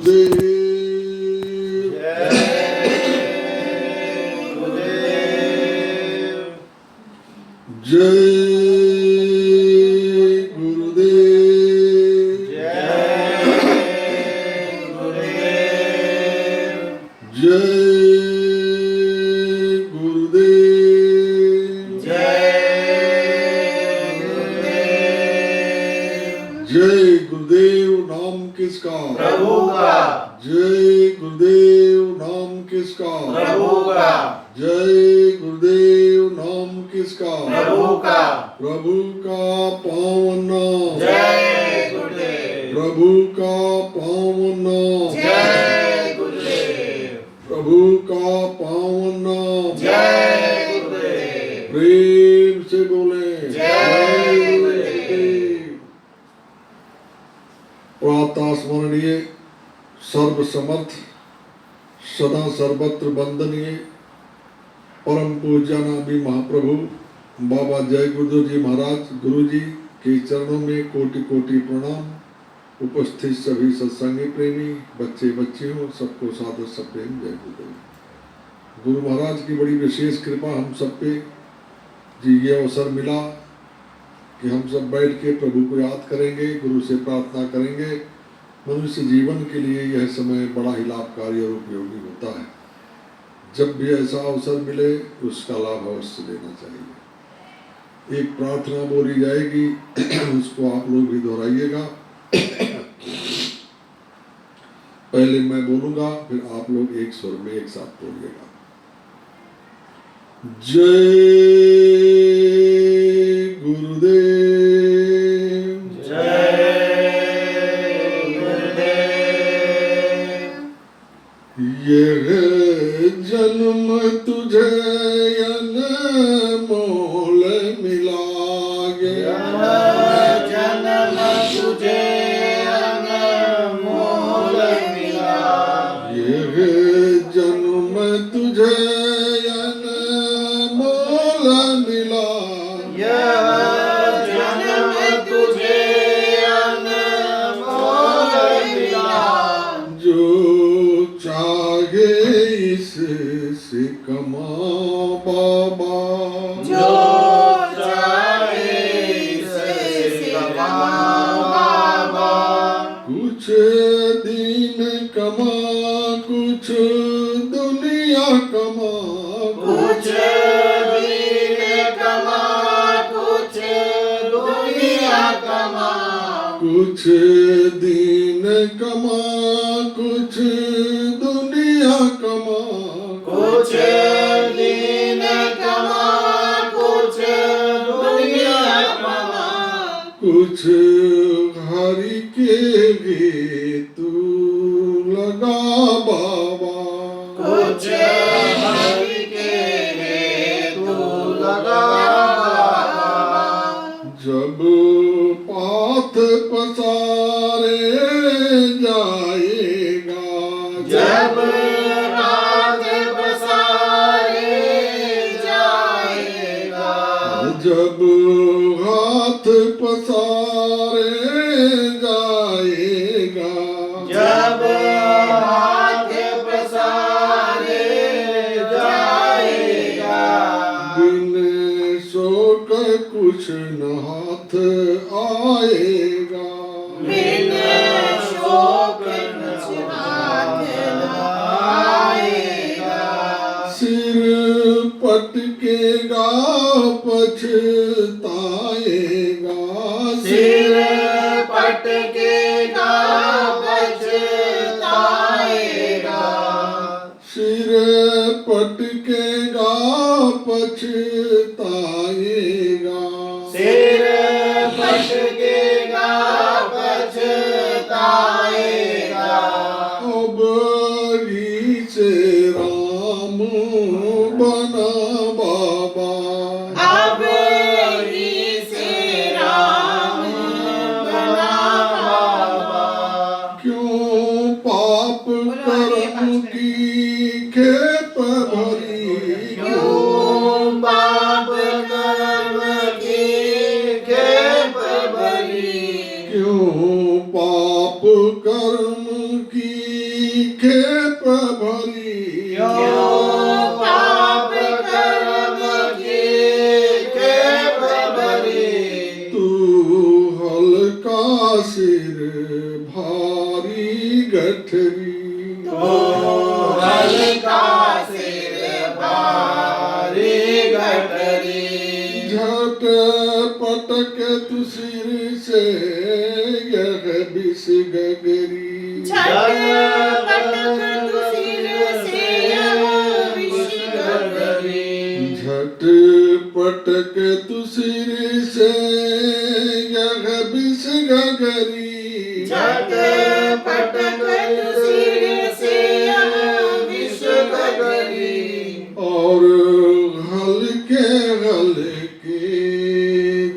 गुरुदेव जय गुरुदेव जय गुरुदेव जय गुरुदेव नाम किसका प्रभु का जय गुरुदेव नाम किसका प्रभु का जय गुरुदेव नाम किसका प्रभु का प्रभु का पावन नाम जय गुरुदेव प्रभु का पावन नाम जय गुरुदेव प्रभु का पावन नाम जय गुरुदेव प्रेम से बोले जय गुरुदेव। प्रातः स्मरणीय सर्व समर्थ सदा सर्वत्र वंदनीय परम पूज्य नामी महाप्रभु बाबा जय गुरुदेव जी महाराज गुरु जी के चरणों में कोटि कोटि प्रणाम। उपस्थित सभी सत्संगी प्रेमी बच्चे बच्चियों सबको सादर सप्रेम जय गुरुदेव। गुरु महाराज की बड़ी विशेष कृपा हम सब पे जी ये अवसर मिला कि हम सब बैठ के प्रभु को याद करेंगे, गुरु से प्रार्थना करेंगे। मनुष्य जीवन के लिए यह समय बड़ा ही लाभकारी और उपयोगी होता है। जब भी ऐसा अवसर मिले उसका लाभ अवश्य लेना चाहिए। एक प्रार्थना बोली जाएगी उसको आप लोग भी दोहराइएगा। पहले मैं बोलूंगा फिर आप लोग एक स्वर में एक साथ बोलिएगा। जय गुरुदेव जय गुरुदेव यह जन्म तुझे अनमोल मिला गया जन्म तुझे अनमोल मिला यह जन्म तुझे अनमोल मिला यह जन्म तुझे अनमोल मिला जो चाहे इससे कमा बाबा जो चाहे इससे कमा बाबा कुछ दिन कमा कुछ दुनिया कमा कुछ दिन कमा कुछ दुनिया कमा कुछ दिन कमा कुछ दुनिया कमा कुछ दिन कमा कुछ दुनिया कमा कुछ हरि के लिए तू लगा बाबा कुछ हरि के लिए तू लगा जब पाथ पसारे जाएगा जब रात बसारे जाएगा जब हाथ पसारे जाएगा जब हाथ पसारे जाएगा बिन शोक कुछ न हाथ आएगा बिन शोक कुछ हाथ आएगा सिर पटकेगा पछताएगा सिर पटकेगा पछताएगा सिर पटकेगा पछताएगा सिर पटकेगा पछताएगा अब ही से राम बना बाबा अब ही से राम बना बाबा क्यों पाप कर्म की खेप भरी क्यों पाप कर्म की खेप भरी क्यों पाप कर्म की खेप भरी क्यों पाप कर्म की खेप भरी तू हल्का सिर भारी गठरी तो हल्का सिर भारी गठरी झट पटक तू सिर से यह बिस गगरी झटपट सिर से विष गगरी झट पटक तू सिर से यह बिस गगरी झटपट सिर से विष गगरी और हल्के हल्के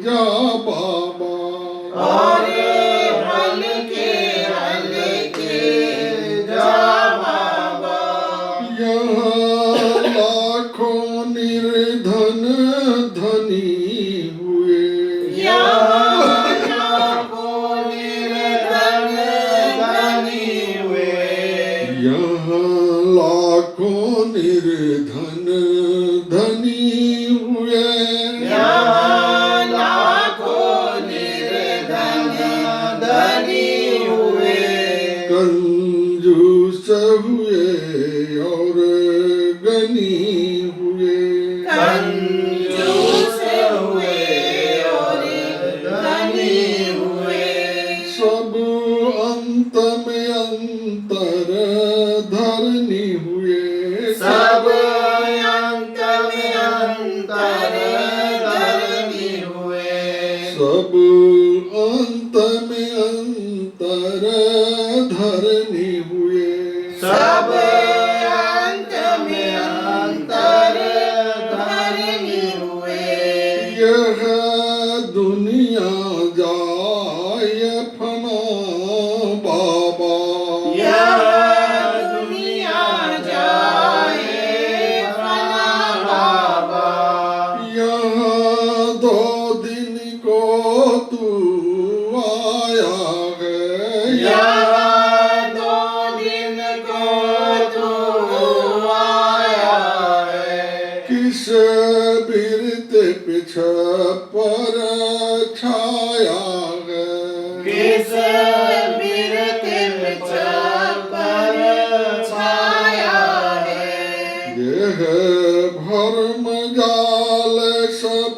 जा बाबा और हल्के हल्के जा बाबा यहाँ लाखों निर्धन धनी हुए यहाँ लाखों निर्धन धनी हुए यहाँ लाखों निर्धन धनी हुए यहाँ लाखों निर्धन धनी हुए कंजूस हुए और गनी हुए कंजूस हुए और धनी हुए सब अंत में अंतर धरनी हुए सब अंत में अंतर धरनी हुए सब अंत में अंतर धरनी हुए सब अंत में अंतर धरनी हुए यह दुनिया जाय फना बाबा यह दुनिया जाए फना बाबा यहाँ 2 दिन को तू आया है यहाँ 2 दिन को तू आया है किस बिरत पिछ पर छाया है किस बिरत पिछ पर छाया है यह भरम जाल सब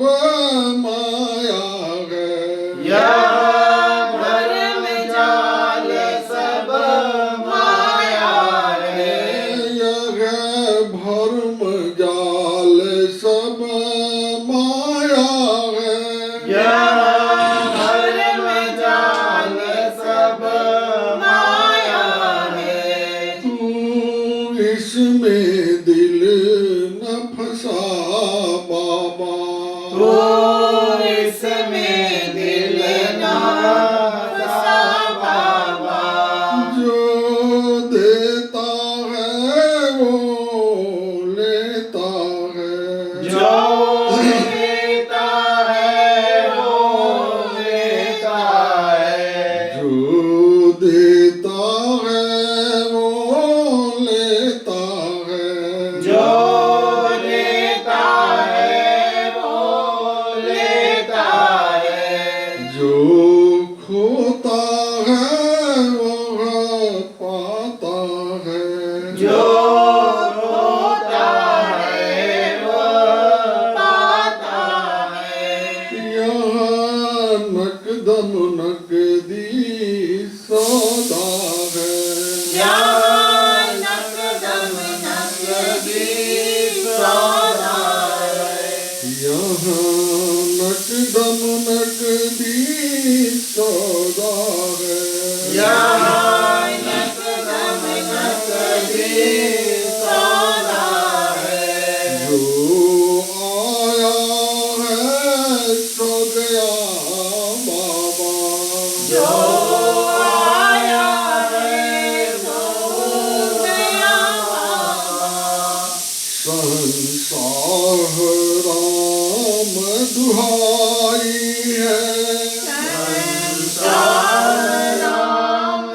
माया है यह भरम जाल सब माया है यह भरम जाल सब माया है यह भरम जाल सब माया है तू इसमें दिल न फंसा बाबा तो इसमें दिल ना फंसा बाबा जो देता है वो लेता है जो देता है वो लेता है जो देता है वो लेता है जो देता है वो लेता है जो खोता है वो पाता है जो होता है वो पाता है यहाँ नकदम नकदी सौदा है यहाँ नकदम नकदी सौदा है यहाँ नकदम नकदी सौदा है यहाँ नकदम नकदी सौदा है जो आया है सो गया बाबा जो आया है सो गया बाबा संसार राम दुहाई है संसार राम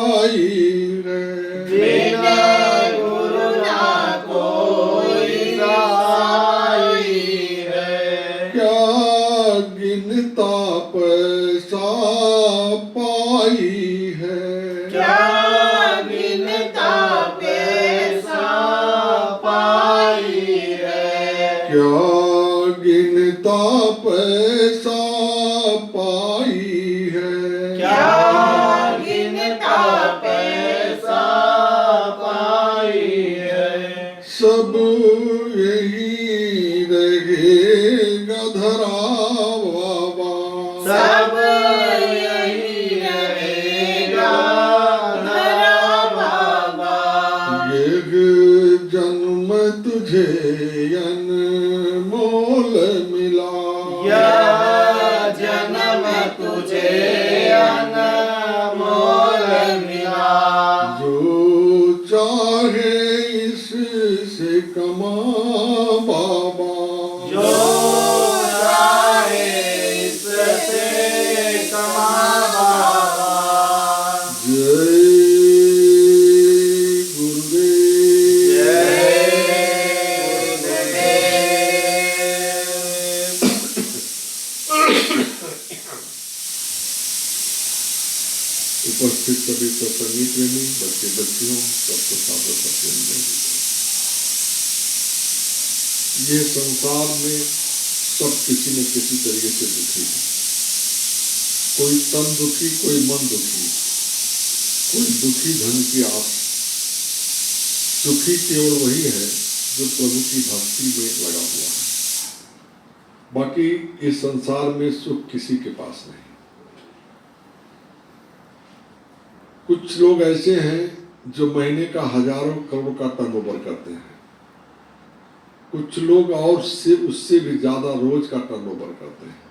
साई है। बिना गुरु ना कोई साई है। क्या गिनता पैसा पाई है। क्या गिनता पैसा पाई है। क्या गिनता पैसा पाई है। क्या गिनता पैसा पाई है। सब यही रहेगा धरा बाबा। सब यही रहेगा धरा बाबा। ये जन्म तुझे अनमोल मिला। यह जन्म तुझे अनमोल मिला। जो चाहे इससे कमा बाबा। जो चाहे इससे कमा बाबा। जय गुरुदेव। जय उपस्थित सभी सत्संगी प्रेमी बच्चे बच्चियों सबको सादर सत्संग जय। ये संसार में सब किसी न किसी तरीके से दुखी है। कोई तन दुखी, कोई मन दुखी, कोई दुखी धन की आस। सुखी केवल वही है जो प्रभु की भक्ति में लगा हुआ है। बाकी इस संसार में सुख किसी के पास नहीं। कुछ लोग ऐसे हैं जो महीने का हजारों करोड़ का टर्नओवर करते हैं। कुछ लोग और से उससे भी ज्यादा रोज का टर्नओवर करते हैं।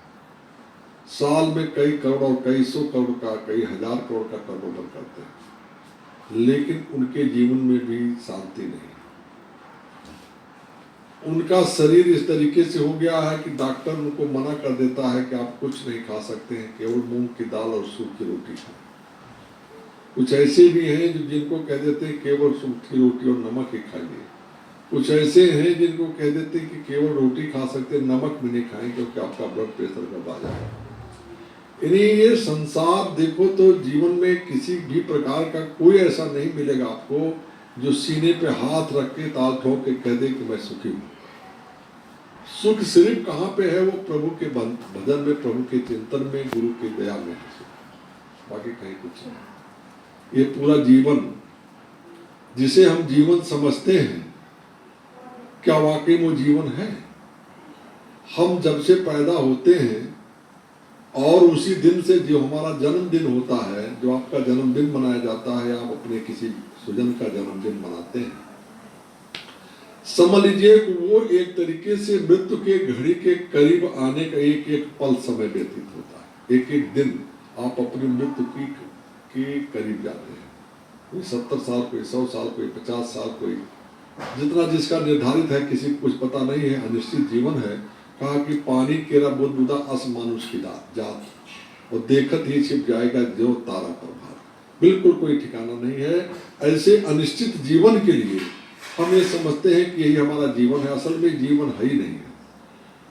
साल में कई करोड़ और कई सौ करोड़ का, कई हजार करोड़ का टर्नओवर करते हैं, लेकिन उनके जीवन में भी शांति नहीं। उनका शरीर इस तरीके से हो गया है कि डॉक्टर उनको मना कर देता है कि आप कुछ नहीं खा सकते हैं, केवल मूंग की दाल और सूखी रोटी खाएं। कुछ ऐसे भी हैं जो जिनको कह देते हैं केवल सूखी रोटी और नमक ही खाइए। कुछ ऐसे हैं जिनको कह देते हैं कि केवल रोटी खा सकते हैं, नमक भी नहीं खाएं क्योंकि आपका ब्लड प्रेशर बढ़ जाएगा। यानी ये संसार देखो तो जीवन में किसी भी प्रकार का कोई ऐसा नहीं मिलेगा आपको जो सीने पे हाथ रख के ताल ठोक के कह दे कि मैं सुखी हूँ। सुख सिर्फ कहाँ पे है? वो प्रभु के भजन में, प्रभु के चिंतन में, गुरु की दया में है। बाकी कहीं कुछ नहीं। ये पूरा जीवन जिसे हम जीवन समझते हैं, क्या वाकई वो जीवन है? हम जब से पैदा होते हैं और उसी दिन से जो हमारा जन्मदिन होता है, जो आपका जन्मदिन मनाया जाता है, आप अपने किसी सुजन का जन्मदिन मनाते हैं, समझ लीजिए कि वो एक तरीके से मृत्यु के घड़ी के करीब आने का एक एक पल समय व्यतीत होता है। एक एक दिन आप अपनी मृत्यु के करीब जाते हैं। कोई 70 साल, कोई 100 साल, कोई 50 साल, कोई जितना जिसका निर्धारित है, किसी को कुछ पता नहीं है। अनिश्चित जीवन है। कहा कि पानी केरा बुद्ध बुदा अस मानुष की जात, और देखत ही छिप जाएगा जो तारा प्रभात। बिल्कुल कोई ठिकाना नहीं है। ऐसे अनिश्चित जीवन के लिए हम ये समझते हैं कि यही हमारा जीवन है। असल में जीवन है ही नहीं है।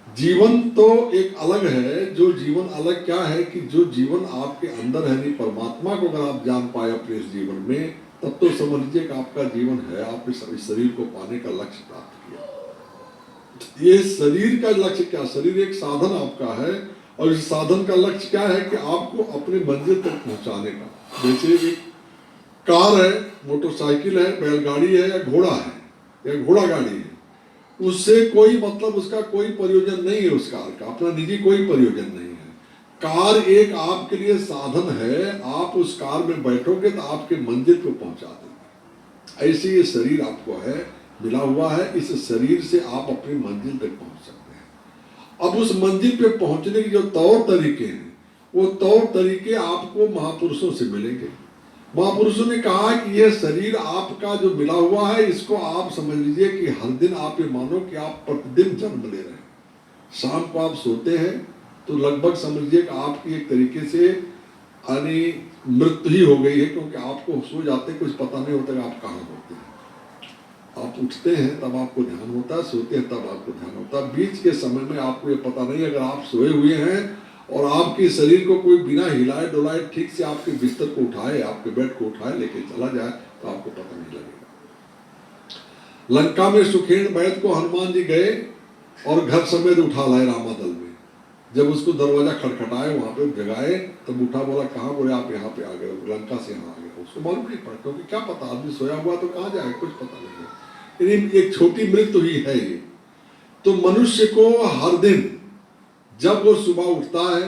जीवन तो एक अलग है। जो जीवन अलग क्या है कि जो जीवन आपके अंदर है, नहीं परमात्मा को अगर आप जान पाए अपने इस जीवन में, तब तो समझ लीजिए कि आपका जीवन है। आपने इस शरीर को पाने का लक्ष्य प्राप्त किया। ये शरीर का लक्ष्य क्या? शरीर एक साधन आपका है, और इस साधन का लक्ष्य क्या है कि आपको अपने मंजिल तक पहुंचाने का। जैसे एक कार है, मोटरसाइकिल है, बैलगाड़ी है, या घोड़ा है, या घोड़ा गाड़ी है, उससे कोई मतलब, उसका कोई प्रयोजन नहीं है। उस कार का अपना निजी कोई प्रयोजन नहीं है। कार एक आपके लिए साधन है। आप उस कार में बैठोगे तो आपके मंजिल को पहुंचा देंगे। ऐसे ये शरीर आपको है, मिला हुआ है। इस शरीर से आप अपनी मंजिल तक पहुंच सकते हैं। अब उस मंजिल पे पहुंचने के जो तौर तरीके हैं, वो तौर तरीके आपको महापुरुषों से मिलेंगे। महापुरुषों ने कहा कि यह शरीर आपका जो मिला हुआ है, इसको आप समझ लीजिए कि हर दिन आप ये मानो कि आप प्रतिदिन जन्म ले रहे हैं। शाम को आप सोते हैं तो लगभग समझ लीजिए कि आपकी एक तरीके से यानी मृत्यु ही हो गई है, क्योंकि आपको सो जाते कुछ पता नहीं होता कि आप कहाँ होते हैं। आप उठते हैं तब आपको ध्यान होता है, सोते हैं तब आपको ध्यान होता है। बीच के समय में आपको ये पता नहीं, अगर आप सोए हुए हैं और आपके शरीर को कोई बिना हिलाए डुलाए ठीक से आपके बिस्तर को उठाए, आपके बेड को उठाए लेके चला जाए तो आपको पता नहीं लगेगा। लंका में सुखेन बैद को हनुमान जी गए और घर समेत उठा लाए रामा दल में। जब उसको दरवाजा खटखटाए, वहां पे जगाए, तब उठा, बोला कहाँ? बोले आप यहाँ पे आ गए, लंका से यहाँ आ गए। उसको मालूम नहीं पड़ा, क्योंकि क्या पता, आदमी सोया हुआ तो कहाँ जाए, कुछ पता नहीं है। एक छोटी मृत्यु ही है ये। तो मनुष्य को हर दिन जब वो सुबह उठता है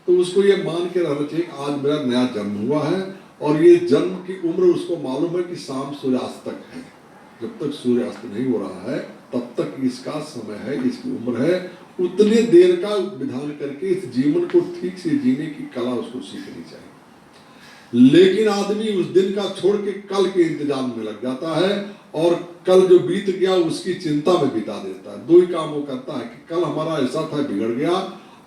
तो उसको ये मान के रहना चाहिए कि आज मेरा नया जन्म हुआ है, और ये जन्म की उम्र उसको मालूम है कि शाम सूर्यास्त तक है। जब तक सूर्यास्त नहीं हो रहा है तब तक इसका समय है, इसकी उम्र है। उतने देर का विधान करके इस जीवन को ठीक से जीने की कला उसको सीखनी चाहिए। लेकिन आदमी उस दिन का छोड़ के कल के इंतजाम में लग जाता है, और कल जो बीत गया उसकी चिंता में बिता देता है। दो ही काम वो करता है कि कल हमारा ऐसा था, बिगड़ गया,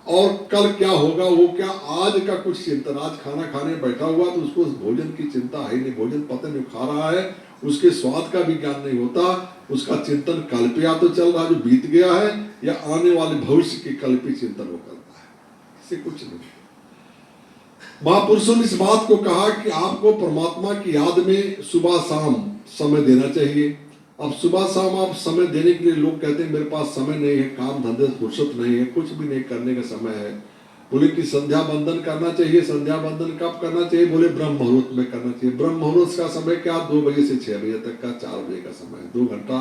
और कल क्या होगा वो क्या, आज का कुछ चिंतन। आज खाना खाने बैठा हुआ तो उसको भोजन की चिंता है नहीं, भोजन पता नहीं खा रहा है, उसके स्वाद का भी ज्ञान नहीं होता। उसका चिंतन कल पे या तो चल रहा जो बीत गया है, या आने वाले भविष्य के कल पे चिंतन वो करता है, इससे कुछ नहीं। महापुरुषों ने इस बात को कहा कि आपको परमात्मा की याद में सुबह शाम समय देना चाहिए। अब सुबह शाम आप समय देने के लिए, लोग कहते हैं मेरे पास समय नहीं है, काम धंधे फुर्सत नहीं है, कुछ भी नहीं करने का समय है। बोले कि संध्या बंदन करना चाहिए। संध्या बंदन कब करना चाहिए? बोले ब्रह्म मुहूर्त में करना चाहिए। ब्रह्म मुहूर्त का समय क्या? 2 बजे से 6 बजे तक का 4 बजे का समय है। 2 घंटा,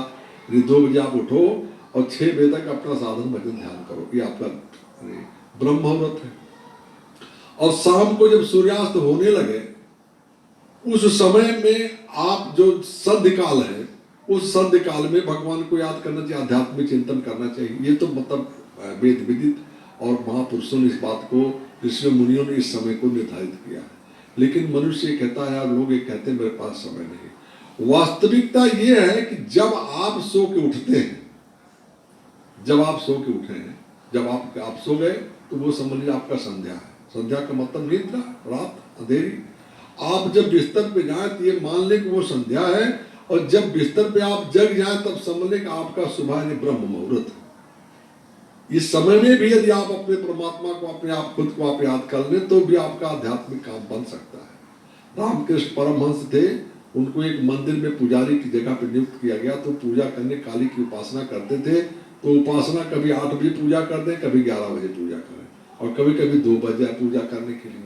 2 बजे आप उठो और 6 बजे तक अपना साधन भजन ध्यान करो, ये आपका ब्रह्म मुहूर्त है। और शाम को जब सूर्यास्त होने लगे, उस समय में आप जो संध्य काल है, उस संध्य काल में भगवान को याद करना चाहिए, आध्यात्मिक चिंतन करना चाहिए। ये तो मतलब वेद विदित, और महापुरुषों ने इस बात को, ऋषि मुनियों ने इस समय को निर्धारित किया है। लेकिन मनुष्य कहता है, यार लोग ये कहते हैं मेरे पास समय नहीं। वास्तविकता ये है कि जब आप सो के उठते हैं, जब आप सो के उठे हैं, जब आप सो गए, तो वो समझ लीजिए आपका संध्या है। संध्या का मतलब निद्रा, रात, अंधेरी। आप जब बिस्तर पे जाए तो ये मान लें कि वो संध्या है, और जब बिस्तर पे आप जग जाए तब समझ लें कि आपका सुबह ब्रह्म मुहूर्त है। इस समय में भी यदि आप अपने परमात्मा को, अपने आप खुद को आप याद कर लें, तो भी आपका आध्यात्मिक काम बन सकता है। रामकृष्ण परमहंस थे, उनको एक मंदिर में पुजारी की जगह पर नियुक्त किया गया। तो पूजा करने, काली की उपासना करते थे। तो उपासना कभी 8 बजे पूजा कर दें, कभी 11 बजे पूजा करें, और कभी कभी 2 बजे पूजा करने के लिए।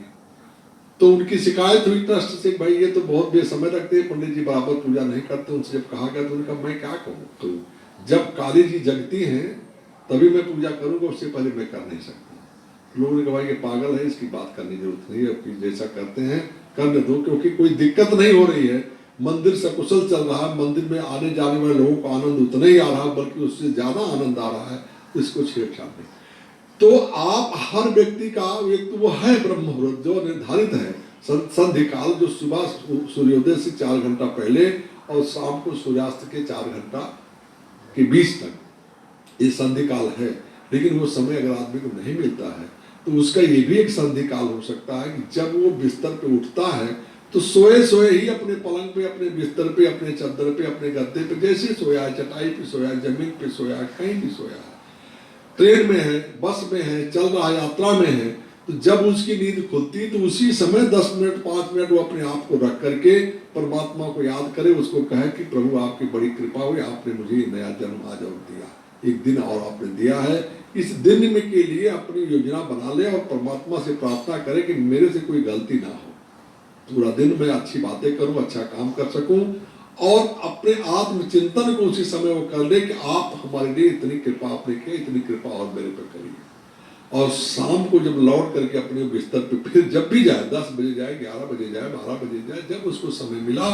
तो उनकी शिकायत हुई ट्रस्ट से, भाई ये तो बहुत बेसमय रखते हैं, पंडित जी बराबर पूजा नहीं करते। उनसे जब कहा गया तो उन्होंने कहा मैं क्या कहूँ, तो जब काली जी जगती हैं तभी मैं पूजा करूंगा, उससे पहले मैं कर नहीं सकता। लोगों ने कहा ये पागल है, इसकी बात करने की जरूरत नहीं है, अब जैसा करते हैं करने दो, क्योंकि कोई दिक्कत नहीं हो रही है। मंदिर सकुशल चल रहा है, मंदिर में आने जाने वाले लोगों को आनंद उतना ही आ रहा है, बल्कि उससे ज्यादा आनंद आ रहा है, इसको छेड़छाड़ नहीं। तो आप हर व्यक्ति का एक तो वो है ब्रह्म मुहूर्त जो निर्धारित है, संध्या काल, जो सुबह सूर्योदय से 4 घंटा पहले और शाम को सूर्यास्त के 4 घंटा के बीच तक ये संध्या काल है। लेकिन वो समय अगर आदमी को नहीं मिलता है तो उसका ये भी एक संध्या काल हो सकता है कि जब वो बिस्तर पे उठता है तो सोए सोए ही अपने पलंग पे, अपने बिस्तर पे, अपने चादर पे, अपने गद्दे पे, जैसे सोया है, चटाई पे सोया है, जमीन पे सोया है, कहीं भी सोया है, ट्रेन में है, बस में है, चल रहा है, यात्रा में है, तो जब उसकी नींद खुलती तो उसी समय 10 मिनट 5 मिनट वो अपने आप को रख करके परमात्मा को याद करे, उसको कहे कि प्रभु आपकी बड़ी कृपा हुई, आपने मुझे नया जन्म आज और दिया, एक दिन और आपने दिया है। इस दिन में के लिए अपनी योजना बना ले और परमात्मा से प्रार्थना करे कि मेरे से कोई गलती ना हो, पूरा दिन मैं अच्छी बातें करूं, अच्छा काम कर सकूं, और अपने आत्मचिंतन को उसी समय वो कर ले कि आप हमारे लिए इतनी कृपा आपने की, इतनी कृपा और मेरे पर करिए। और शाम को जब लौट करके अपने बिस्तर पे फिर जब भी जाए, 10 बजे जाए, 11 बजे जाए, 12 बजे जाए, जब उसको समय मिला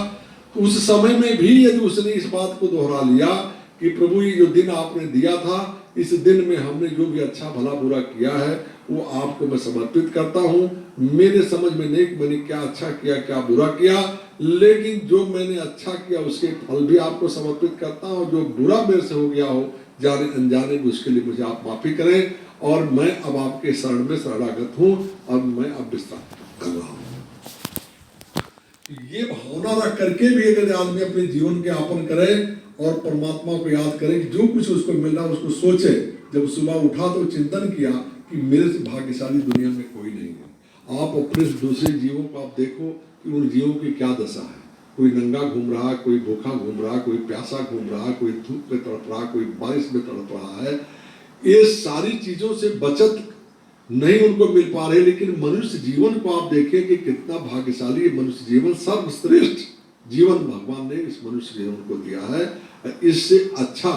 तो उस समय में भी यदि उसने इस बात को दोहरा लिया कि प्रभु ये जो दिन आपने दिया था, इस दिन में हमने जो भी अच्छा भला बुरा किया है वो आपको मैं समर्पित करता हूँ। मेरे समझ में नहीं मैंने क्या अच्छा किया क्या बुरा किया, लेकिन जो मैंने अच्छा किया उसके फल भी आपको समर्पित करता हूँ। जो बुरा मेरे से हो गया हो जाने अनजाने में, उसके लिए मुझे आप माफी करें, और मैं अब आपके शरण में शरणागत हूँ, और मैं अब विश्राम कर रहा हूँ। ये भावना रख करके भी अगर आदमी अपने जीवन के यापन करे और परमात्मा को याद करे कि जो कुछ उसको मिल रहा है उसको सोचे। जब सुबह उठा तो चिंतन किया कि मेरे से भाग्यशाली दुनिया में कोई नहीं है। आप अपने दूसरे जीवों को आप देखो कि उन जीवों की क्या दशा है। कोई नंगा घूम रहा, कोई भूखा घूम रहा, कोई प्यासा घूम रहा, कोई धूप में तड़प रहा, कोई बारिश में तड़प रहा है। ये सारी चीजों से बचत नहीं उनको मिल पा रहे, लेकिन मनुष्य जीवन को आप देखें कि कितना भाग्यशाली ये मनुष्य जीवन, सर्वश्रेष्ठ जीवन भगवान ने इस मनुष्य जीवन को दिया है। इससे अच्छा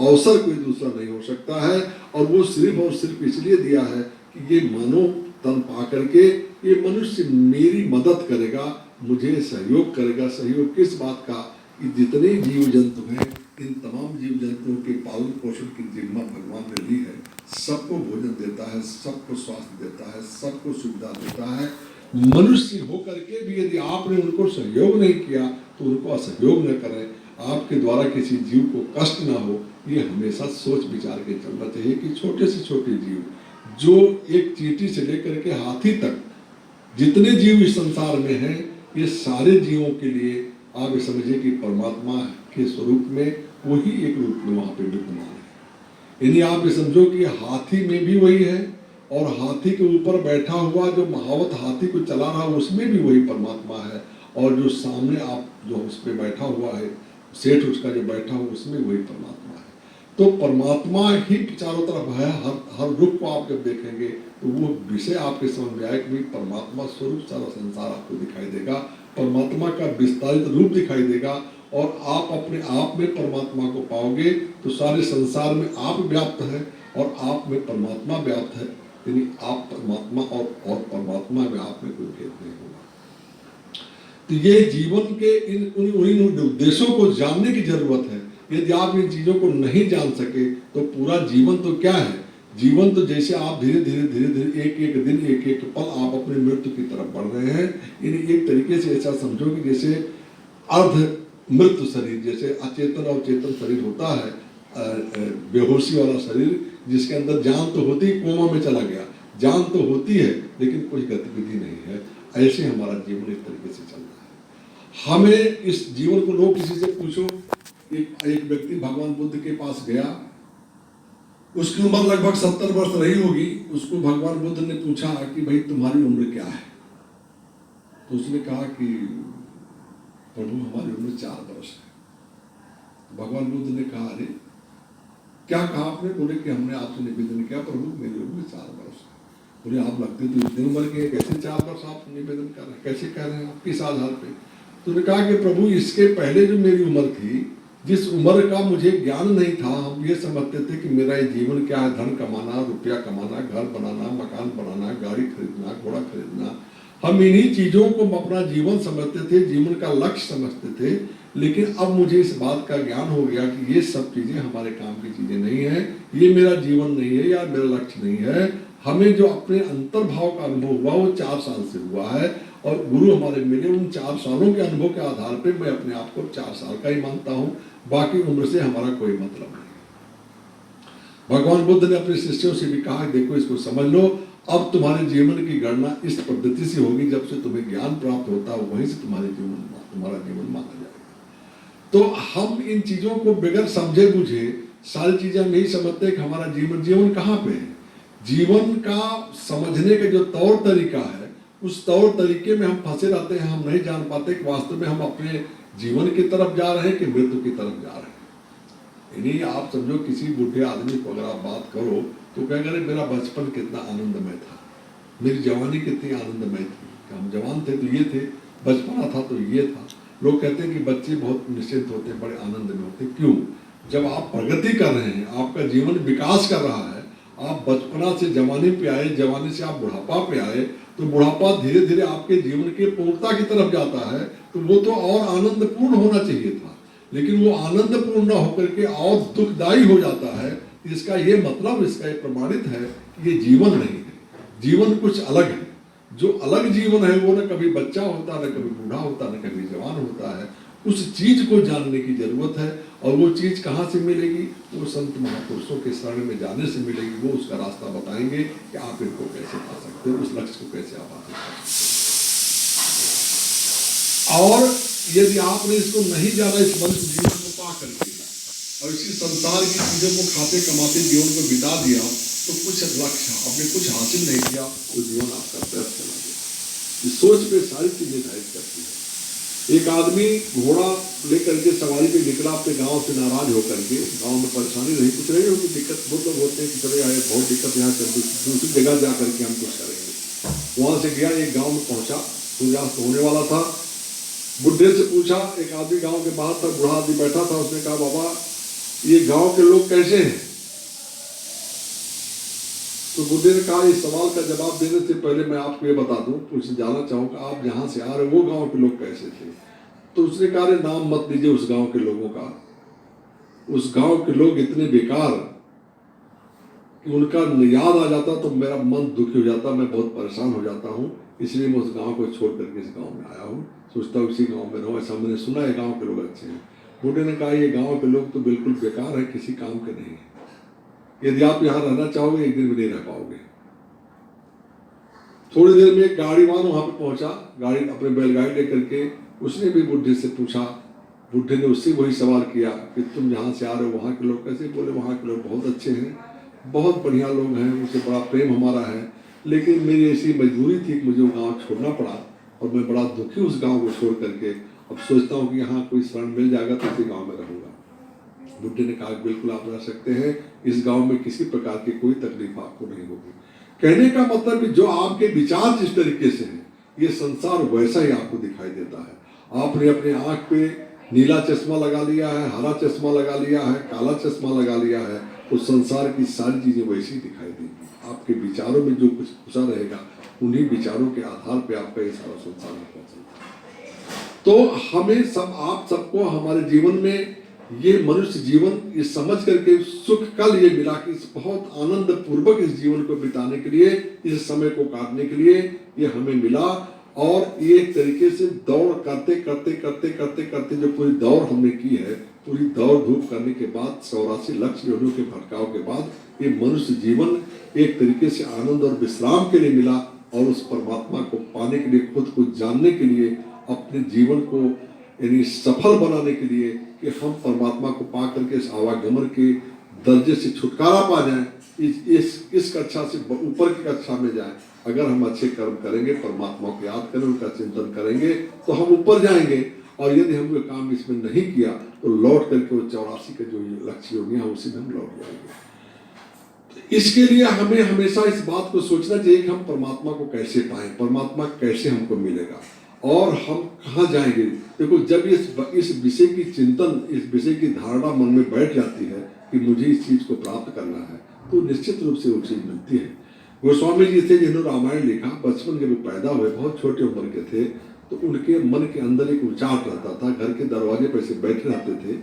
अवसर कोई दूसरा नहीं हो सकता है। और वो सिर्फ और सिर्फ इसलिए दिया है कि ये मानो तन पा करके ये मनुष्य मेरी मदद करेगा, मुझे सहयोग करेगा। सहयोग किस बात का कि जितने जीव जंतु हैं, इन तमाम जीव जंतुओं के पालन पोषण की जिम्मा भगवान ने ली है। सबको भोजन देता है, सबको स्वास्थ्य देता है, सबको सुविधा देता है। मनुष्य होकर के भी यदि आपने उनको सहयोग नहीं किया तो उनको असहयोग न करें। आपके द्वारा किसी जीव को कष्ट ना हो, ये हमेशा सोच विचार के चलना चाहिए कि छोटे से छोटे जीव, जो एक चींटी से लेकर के हाथी तक जितने जीव इस संसार में हैं, ये सारे जीवों के लिए आप समझिए कि परमात्मा के स्वरूप में वही एक रूप में वहाँ पे विद्यमान है। यानी आप ये समझो कि हाथी में भी वही है और हाथी के ऊपर बैठा हुआ जो महावत हाथी को चला रहा है उसमें भी वही परमात्मा है, और जो सामने आप जो उस पर बैठा हुआ है, सेठ उसका जो बैठा हुआ उसमें वही परमात्मा है। तो परमात्मा ही चारों तरफ है। हर रूप को आप जब देखेंगे तो वो विषय आपके समझ में आए कि परमात्मा स्वरूप सारा संसार आपको दिखाई देगा, परमात्मा का विस्तारित रूप दिखाई देगा, और आप अपने आप में परमात्मा को पाओगे तो सारे संसार में आप व्याप्त है और आप में परमात्मा व्याप्त है। यानी आप परमात्मा और परमात्मा में आप में कोई भेद नहीं होगा। तो ये जीवन के इन उद्देश्यों को जानने की जरूरत है। यदि आप इन चीजों को नहीं जान सके तो पूरा जीवन तो क्या है, जीवन तो जैसे आप धीरे धीरे एक एक दिन एक एक पल आप अपने मृत्यु की तरफ बढ़ रहे हैं। एक तरीके से ऐसा समझो कि जैसे अर्ध मृत्यु शरीर, जैसे अचेतन और चेतन शरीर होता है, बेहोशी वाला शरीर जिसके अंदर जान तो होती, कोमा में चला गया, जान तो होती है लेकिन कोई गतिविधि नहीं है। ऐसे हमारा जीवन एक तरीके से चल रहा है। हमें इस जीवन को, लोग किसी से पूछो, एक व्यक्ति भगवान बुद्ध के पास गया, उसकी उम्र लगभग 70 वर्ष रही होगी। उसको भगवान बुद्ध ने पूछा कि भाई तुम्हारी उम्र क्या है? तो उसने कहा कि प्रभु हमारी उम्र 4 वर्ष है। भगवान बुद्ध ने कहा अरे क्या कहा आपने? बोले कि हमने आपसे निवेदन किया प्रभु मेरी उम्र 4 वर्ष है। बोले आप लगते तो इतनी उम्र के, कैसे 4 वर्ष आप निवेदन कर रहे हैं, कैसे कह रहे हैं, आप किस आधार पे? तो उन्होंने कहा कि प्रभु इसके पहले जो मेरी उम्र थी, जिस उम्र का मुझे ज्ञान नहीं था, हम ये समझते थे कि मेरा ये जीवन क्या है, धन कमाना, रुपया कमाना, घर बनाना, मकान बनाना, गाड़ी खरीदना, घोड़ा खरीदना, हम इन्हीं चीजों को अपना जीवन समझते थे, जीवन का लक्ष्य समझते थे। लेकिन अब मुझे इस बात का ज्ञान हो गया कि ये सब चीजें हमारे काम की चीजें नहीं है, ये मेरा जीवन नहीं है या मेरा लक्ष्य नहीं है। हमें जो अपने अंतर्भाव का अनुभव हुआ वो 4 साल से हुआ है, और गुरु हमारे मिले, उन 4 सालों के अनुभव के आधार पे मैं अपने आप को 4 साल का ही मानता हूँ, बाकी उम्र से हमारा कोई मतलब नहीं। भगवान बुद्ध ने अपने शिष्यों से भी कहा देखो इसको समझ लो, अब तुम्हारे जीवन की गणना इस पद्धति से होगी, जब से तुम्हें ज्ञान प्राप्त होता है वहीं से तुम्हारा जीवन माना जाएगा। तो हम इन चीजों को बगैर समझे बुझे सारी चीजें हम यही समझते हैं कि हमारा जीवन कहाँ पे है। जीवन का समझने का जो तौर तरीका है, उस तौर तरीके में हम फंसे रहते हैं। हम नहीं जान पाते कि वास्तव में हम अपने जीवन की तरफ जा रहे हैं कि मृत्यु की तरफ जा रहे हैं। यानी आप समझो किसी बूढ़े आदमी को अगर आप बात करो तो कहेंगे अरे मेरा बचपन कितना आनंदमय था, मेरी जवानी कितनी आनंदमय थी, हम जवान थे तो ये थे, बचपना था तो ये था। लोग कहते हैं कि बच्चे बहुत निश्चिंत होते हैं, बड़े आनंद में होते हैं। क्यों? जब आप प्रगति कर रहे हैं, आपका जीवन विकास कर रहा है, आप बचपना से जवानी पे आए, जवानी से आप बुढ़ापा पे आए, तो बुढ़ापा धीरे धीरे आपके जीवन के पूर्णता की तरफ जाता है, तो वो तो और आनंदपूर्ण होना चाहिए था, लेकिन वो आनंदपूर्ण न होकर के और दुखदायी हो जाता है। इसका ये मतलब, इसका ये प्रमाणित है कि ये जीवन नहीं है, जीवन कुछ अलग है। जो अलग जीवन है वो न कभी बच्चा होता, न कभी बूढ़ा होता, न कभी जवान होता है। उस चीज को जानने की जरूरत है, और वो चीज कहाँ से मिलेगी? वो संत महापुरुषों के शरण में जाने से मिलेगी। वो उसका रास्ता बताएंगे कि आप इनको कैसे पा सकते हो, उस लक्ष्य को कैसे आप हासिल कर सकते और यदि आपने इसको नहीं जाना, इस मनुष्य जीवन को पा करके और इसी संसार की चीजों को खाते कमाते जीवन को बिता दिया, तो कुछ लक्ष्य आपने कुछ हासिल नहीं किया, तो जीवन आपका व्यर्थ चला गया। इस सोच पे सारी चीजें निर्धारित करती है। एक आदमी घोड़ा लेकर के सवारी पे निकला अपने गांव से नाराज होकर के, गांव में परेशानी रही, कुछ रही होगी दिक्कत, बहुत लोग होते हैं कि चले आए बहुत दिक्कत, यहाँ चल दूसरी जगह जा करके हम कुछ करेंगे। वहां से गया, एक गांव में पहुंचा, सूर्यास्त होने वाला था। बुढ़े से पूछा, एक आदमी गांव के बाहर था, बूढ़ा आदमी बैठा था, उसने कहा बाबा ये गांव के लोग कैसे हैं? तो बुढ़े ने कहा इस सवाल का जवाब देने से पहले मैं आपको ये बता दूं, कुछ जानना चाहूंगा, आप जहां से आ रहे वो गांव के लोग कैसे थे? तो उसने कहा नाम मत लीजिए उस गांव के लोगों का, उस गांव के लोग इतने बेकार कि उनका याद आ जाता तो मेरा मन दुखी हो जाता, मैं बहुत परेशान हो जाता हूँ, इसलिए मैं उस गांव को छोड़ करके इस गांव में आया हूँ, सोचता हूँ इसी गांव में रहूँ, ऐसा मैंने सुना है गांव के लोग अच्छे हैं। बूढ़े ने कहा ये गांव के लोग तो बिल्कुल बेकार है, किसी काम के नहीं है, यदि आप यहाँ रहना चाहोगे एक दिन में नहीं रह पाओगे। थोड़ी देर में एक गाड़ीवान वहां पे पहुंचा, गाड़ी अपने बैलगाड़ी लेकर के, उसने भी बुढ़े से पूछा, बुढ़े ने उससे वही सवाल किया कि तुम जहाँ से आ रहे हो वहाँ के लोग कैसे? बोले वहाँ के लोग बहुत अच्छे हैं, बहुत बढ़िया लोग हैं, उनसे बड़ा प्रेम हमारा है, लेकिन मेरी ऐसी मजबूरी थी कि मुझे वो गाँव छोड़ना पड़ा और मैं बड़ा दुखी उस गाँव को छोड़ करके अब सोचता हूँ कि यहाँ कोई शरण मिल जाएगा तो इसी गाँव में रहूँगा। बुढ़े ने कहा बिल्कुल आप रह सकते हैं, इस गांव में किसी प्रकार की कोई तकलीफ आपको नहीं होगी। कहने का मतलब कि जो आपके विचार जिस तरीके से हैं, ये संसार वैसा ही आपको दिखाई देता है। आपने अपने आंख पे नीला चश्मा लगा लिया है, हरा चश्मा लगा लिया है, काला चश्मा लगा लिया है, तो संसार की सारी चीजें वैसी दिखाई देंगी। आपके विचारों में जो कुछ घुसा रहेगा, उन्हीं विचारों के आधार पर आपका ये सारा संसार होगा चलता है। तो हमें सब, आप सबको हमारे जीवन में ये मनुष्य जीवन ये समझ करके सुख कल ये मिला कि इस बहुत आनंद पूर्वक इस जीवन को बिताने के लिए, इस समय को काटने के लिए ये हमें मिला। और ये एक तरीके से दौड़ करते करते करते करते करते जो पूरी दौड़ हमने की है, पूरी दौड़ धूप करने के बाद 84 लक्ष्य योनियों के भटकाव के बाद ये मनुष्य जीवन एक तरीके से आनंद और विश्राम के लिए मिला, और उस परमात्मा को पाने के लिए, खुद को जानने के लिए, अपने जीवन को यानी सफल बनाने के लिए कि हम परमात्मा को पा करके इस आवागमन के दर्जे से छुटकारा पा जाएं, इस कक्षा से ऊपर की कक्षा में जाएं। अगर हम अच्छे कर्म करेंगे, परमात्मा को याद करें, उनका चिंतन करेंगे, तो हम ऊपर जाएंगे। और यदि हम कोई काम इसमें नहीं किया तो लौट करके वो 84 के जो लक्ष्य होंगे उसी में हम लौट जाएंगे। इसके लिए हमें हमेशा इस बात को सोचना चाहिए कि हम परमात्मा को कैसे पाएं, परमात्मा कैसे हमको मिलेगा और हम कहाँ जाएंगे। देखो जब इस विषय की चिंतन, इस विषय की धारणा मन में बैठ जाती है कि मुझे इस चीज को प्राप्त करना है, तो निश्चित रूप से वो चीज मिलती है। गोस्वामी जी थे जिन्होंने रामायण लिखा, बचपन जब वो पैदा हुए, बहुत छोटे उम्र के थे, तो उनके मन के अंदर एक उचाट रहता था। घर के दरवाजे पर से बैठे रहते थे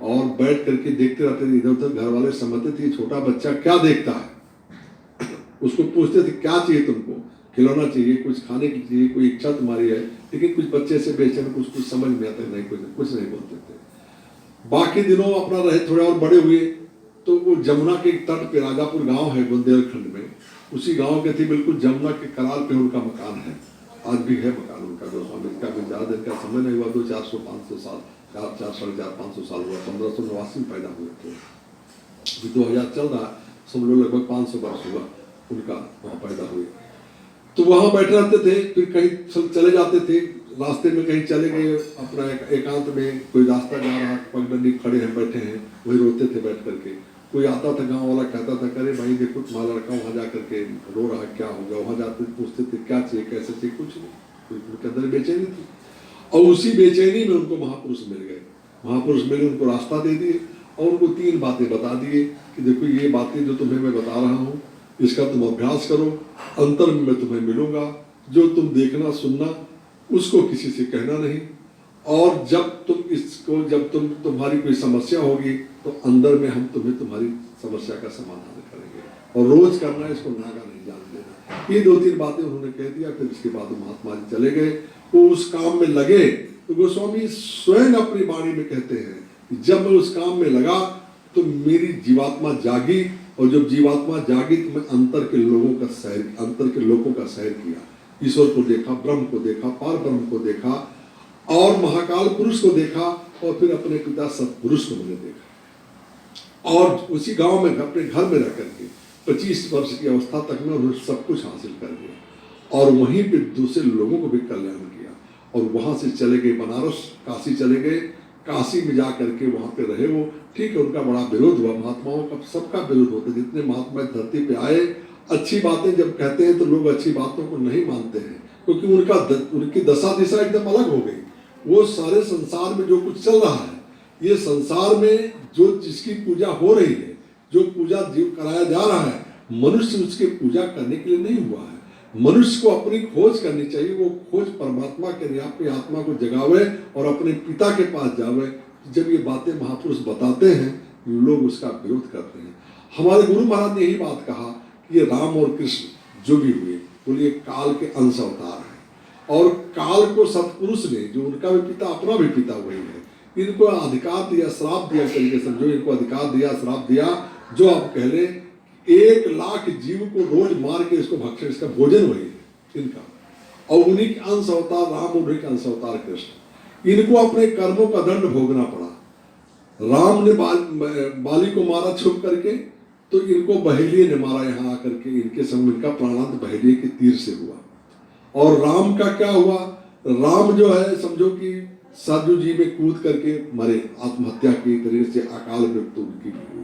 और बैठ करके देखते रहते थे इधर उधर। घर वाले समझते थे छोटा बच्चा क्या देखता है, उसको पूछते थे क्या चाहिए तुमको, खिलौना चाहिए, कुछ खाने की चाहिए, कोई इच्छा तुम्हारी है। लेकिन कुछ बच्चे से बेचैन, कुछ समझ में आता नहीं, कुछ नहीं बोलते थे। बाकी दिनों अपना रहे, थोड़े और बड़े हुए तो वो जमुना के तट पे राजापुर गांव है बुंदेलखंड में, उसी गांव के थे, बिल्कुल जमुना के करार पे उनका मकान है, आज भी है मकान उनका। गोस्वामी का भी ज़्यादा दिन का समय नहीं हुआ, 200-400-500 साल, 400-450 साल हुआ। 1589 में पैदा हुए थे, 2000 चल रहा, समझ लो लगभग 500 वर्ष हुआ उनका वहाँ पैदा हुए। तो वहाँ बैठे रहते थे, फिर कहीं चले जाते थे, रास्ते में कहीं चले गए, अपना एकांत में कोई रास्ता जा रहा, पगडंडी खड़े हैं, बैठे हैं, वही रोते थे बैठ करके। कोई आता था गांव वाला, कहता था अरे भाई देखो तुम्हारा लड़का वहाँ जा करके रो रहा, क्या हो गया? वहाँ जाते पूछते थे क्या चाहिए, कैसे चाहिए, कुछ नहीं, उनके अंदर बेचैनी थी। और उसी बेचैनी में उनको महापुरुष मिल गए। महापुरुष मिले, उनको रास्ता दे दिए और उनको 3 बातें बता दिए कि देखो ये बातें जो तुम्हें मैं बता रहा हूँ, इसका तुम अभ्यास करो, अंतर में मैं तुम्हें मिलूंगा, जो तुम देखना सुनना उसको किसी से कहना नहीं, और जब तुम्हारी कोई समस्या होगी तो अंदर में हम तुम्हारी समस्या का समाधान करेंगे, और रोज करना, इसको नागा नहीं जान देना। ये 2-3 बातें उन्होंने कह दिया। फिर इसके बाद महात्मा जी चले गए, वो उस काम में लगे। तो गोस्वामी स्वयं अपनी वाणी में कहते हैं कि जब मैं उस काम में लगा तो मेरी जीवात्मा जागी, और जब जीवात्मा जागी तो मैं अंतर के लोगों का सैर किया, ईश्वर को देखा, ब्रह्म को देखा, पार ब्रह्म को देखा, और महाकाल पुरुष को देखा और फिर अपने पिता सतपुरुष को मैंने देखा। और उसी गांव में अपने घर में रह करके 25 वर्ष की अवस्था तक में उन्होंने सब कुछ हासिल कर लिया और वहीं पे दूसरे लोगों को भी कल्याण किया। और वहां से चले गए बनारस, काशी चले गए। काशी में जा करके वहां पे रहे वो। ठीक है, उनका बड़ा विरोध हुआ, महात्माओं का सबका विरोध होता है। जितने महात्मा धरती पे आए, अच्छी बातें जब कहते हैं तो लोग अच्छी बातों को नहीं मानते हैं, क्योंकि उनकी दशा दिशा एकदम अलग हो गई। वो सारे संसार में जो कुछ चल रहा है, ये संसार में जो जिसकी पूजा हो रही है, जो पूजा जीव कराया जा रहा है, मनुष्य उसकी पूजा करने के लिए नहीं हुआ है। मनुष्य को अपनी खोज करनी चाहिए। वो खोज परमात्मा के लिए अपनी आत्मा को जगावे और अपने पिता के पास जावे। जब ये बातें महापुरुष बताते हैं, लोग उसका विरोध करते हैं। हमारे गुरु महाराज ने यही बात कहा कि ये राम और कृष्ण जो भी हुए, बोलिए काल के अंश अवतार है। और काल को सतपुरुष ने, जो उनका भी पिता अपना भी पिता वही है, इनको अधिकार दिया, श्राप दिया, तरीके समझो, इनको अधिकार दिया, श्राप दिया, जो आप कह ले 1 लाख जीव को रोज मार के इसको भक्षण, इसका भोजन वही है इनका। और उन्हीं के अंश अवतार राम, उन्हीं के अंश अवतार कृष्ण। इनको अपने कर्मों का दंड भोगना पड़ा। राम ने बाली को मारा छुप करके, तो इनको बहेलिये ने मारा यहाँ आकर के। इनके संग इनका प्राणांत बहेलिये के तीर से हुआ। और राम का क्या हुआ? राम जो है समझो कि सरजू जी में कूद करके मरे, आत्महत्या की तरीके से अकाल मृत्यु उनकी भी हुई।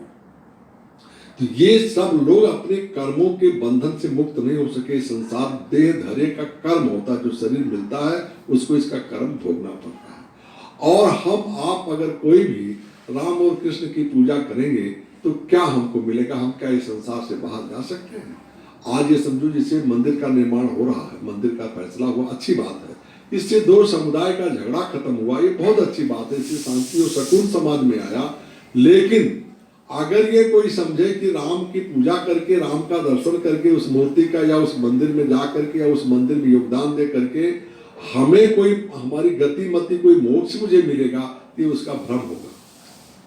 तो ये सब लोग अपने कर्मों के बंधन से मुक्त नहीं हो सके। संसार देह धरे का कर्म होता है, जो शरीर मिलता है उसको इसका कर्म भोगना पड़ता है। और हम आप अगर कोई भी राम और कृष्ण की पूजा करेंगे तो क्या हमको मिलेगा? हम क्या इस संसार से बाहर जा सकते हैं? आज ये समझो जिसे मंदिर का निर्माण हो रहा है, मंदिर का फैसला हुआ, अच्छी बात है। इससे 2 समुदाय का झगड़ा खत्म हुआ, ये बहुत अच्छी बात है। इससे शांति और सुकून समाज में आया। लेकिन अगर ये कोई समझे कि राम की पूजा करके, राम का दर्शन करके, उस मूर्ति का या उस मंदिर में जा करके या उस मंदिर में योगदान दे करके हमें कोई हमारी गति मति कोई मोक्ष मुझे मिलेगा, ये उसका भ्रम होगा।